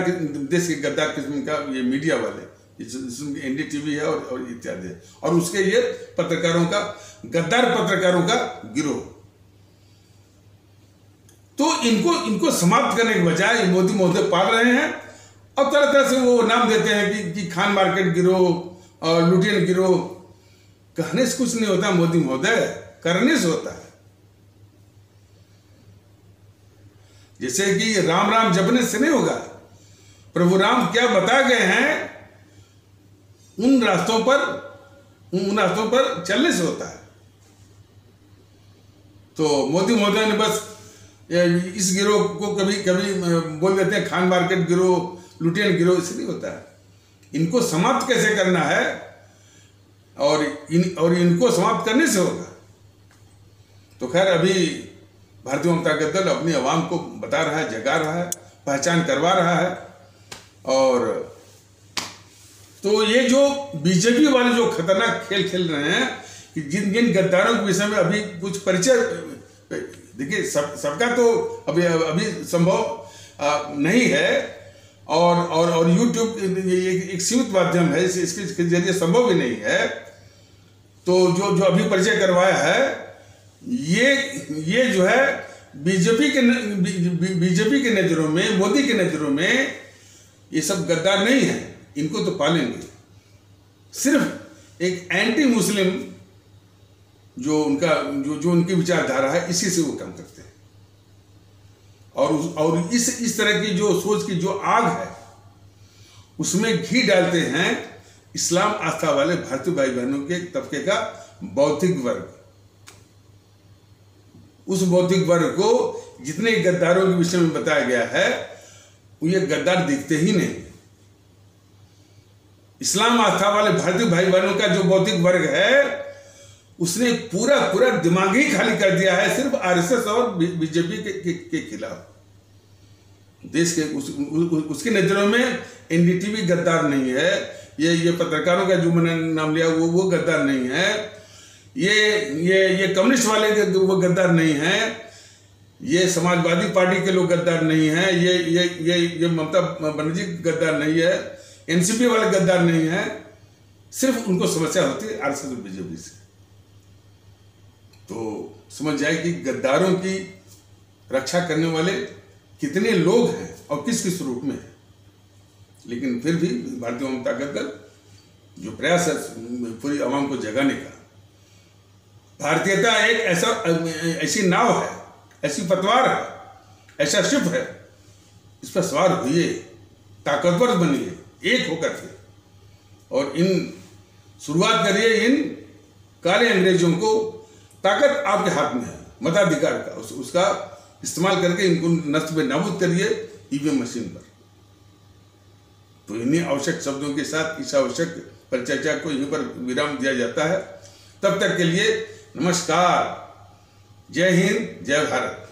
देश के गद्दार किस्म का ये मीडिया वाले, जिसमें एनडीटीवी है और इत्यादि है, और उसके ये पत्रकारों का, गद्दार पत्रकारों का गिरोह। तो इनको समाप्त करने के बजाय मोदी महोदय पाल रहे हैं, और तरह तरह से वो नाम देते हैं कि खान मार्केट गिरोह और लुटियन गिरोह। कहने से कुछ नहीं होता मोदी महोदय, करने से होता है। जैसे कि राम राम जपने से नहीं होगा, प्रभु राम क्या बता गए हैं उन रास्तों पर चलने से होता है। तो मोदी महोदय ने बस इस गिरोह को कभी बोल देते हैं खान मार्केट गिरोह, लुटियन गिरोह, इसलिए होता है। इनको समाप्त कैसे करना है, और इनको समाप्त करने से होगा। तो खैर अभी भारतीय जनता दल अपनी आवाम को बता रहा है, जगा रहा है, पहचान करवा रहा है। और तो ये जो बीजेपी वाले जो खतरनाक खेल रहे हैं कि जिन गद्दारों के विषय में अभी कुछ परिचय, देखिए सबका तो अभी संभव नहीं है, और यूट्यूब एक सीमित माध्यम है, इसके जरिए संभव भी नहीं है। तो जो अभी परिचय करवाया है, ये जो है बीजेपी के नजरों में, मोदी के नजरों में ये सब गद्दार नहीं है। इनको तो पालेंगे, सिर्फ एक एंटी मुस्लिम जो उनकी विचारधारा है, इसी से वो काम करते हैं। और इस तरह की जो सोच की जो आग है, उसमें घी डालते हैं इस्लाम आस्था वाले भारतीय भाई बहनों के तबके का बौद्धिक वर्ग। उस बौद्धिक वर्ग को जितने गद्दारों के विषय में बताया गया है, ये गद्दार दिखते ही नहीं। इस्लाम आस्था वाले भारतीय भाई बहनों का जो बौद्धिक वर्ग है, उसने पूरा दिमाग ही खाली कर दिया है सिर्फ आरएसएस और बीजेपी के खिलाफ। देश के उसकी नजरों में एनडीटीवी गद्दार नहीं है, ये पत्रकारों का जो मैंने नाम लिया वो गद्दार नहीं है, ये कम्युनिस्ट वाले वो गद्दार नहीं है, ये समाजवादी पार्टी के लोग गद्दार नहीं है, ये ममता बनर्जी गद्दार नहीं है, एनसीपी वाले गद्दार नहीं है। सिर्फ उनको समस्या होती है आरएसएस और बीजेपी से। तो समझ जाए कि गद्दारों की रक्षा करने वाले कितने लोग हैं और किस किस रूप में है। लेकिन फिर भी भारतीय जनता दल जो प्रयास है पूरी आवाम को जगाने का, भारतीयता एक ऐसी नाव है, ऐसी पतवार है, ऐसा शिप है, इस पर सवार हुई, ताकतवर बनिए एक होकर के, और शुरुआत करिए इन काले अंग्रेजों को, ताकत आपके हाथ में है, मताधिकार का, उसका इस्तेमाल करके इनको नष्ट में नाबूद करिए ईवीएम मशीन पर। तो इन्हीं आवश्यक शब्दों के साथ इस आवश्यक परिचर्चा को यहीं पर विराम दिया जाता है। तब तक के लिए नमस्कार, जय हिंद, जय भारत।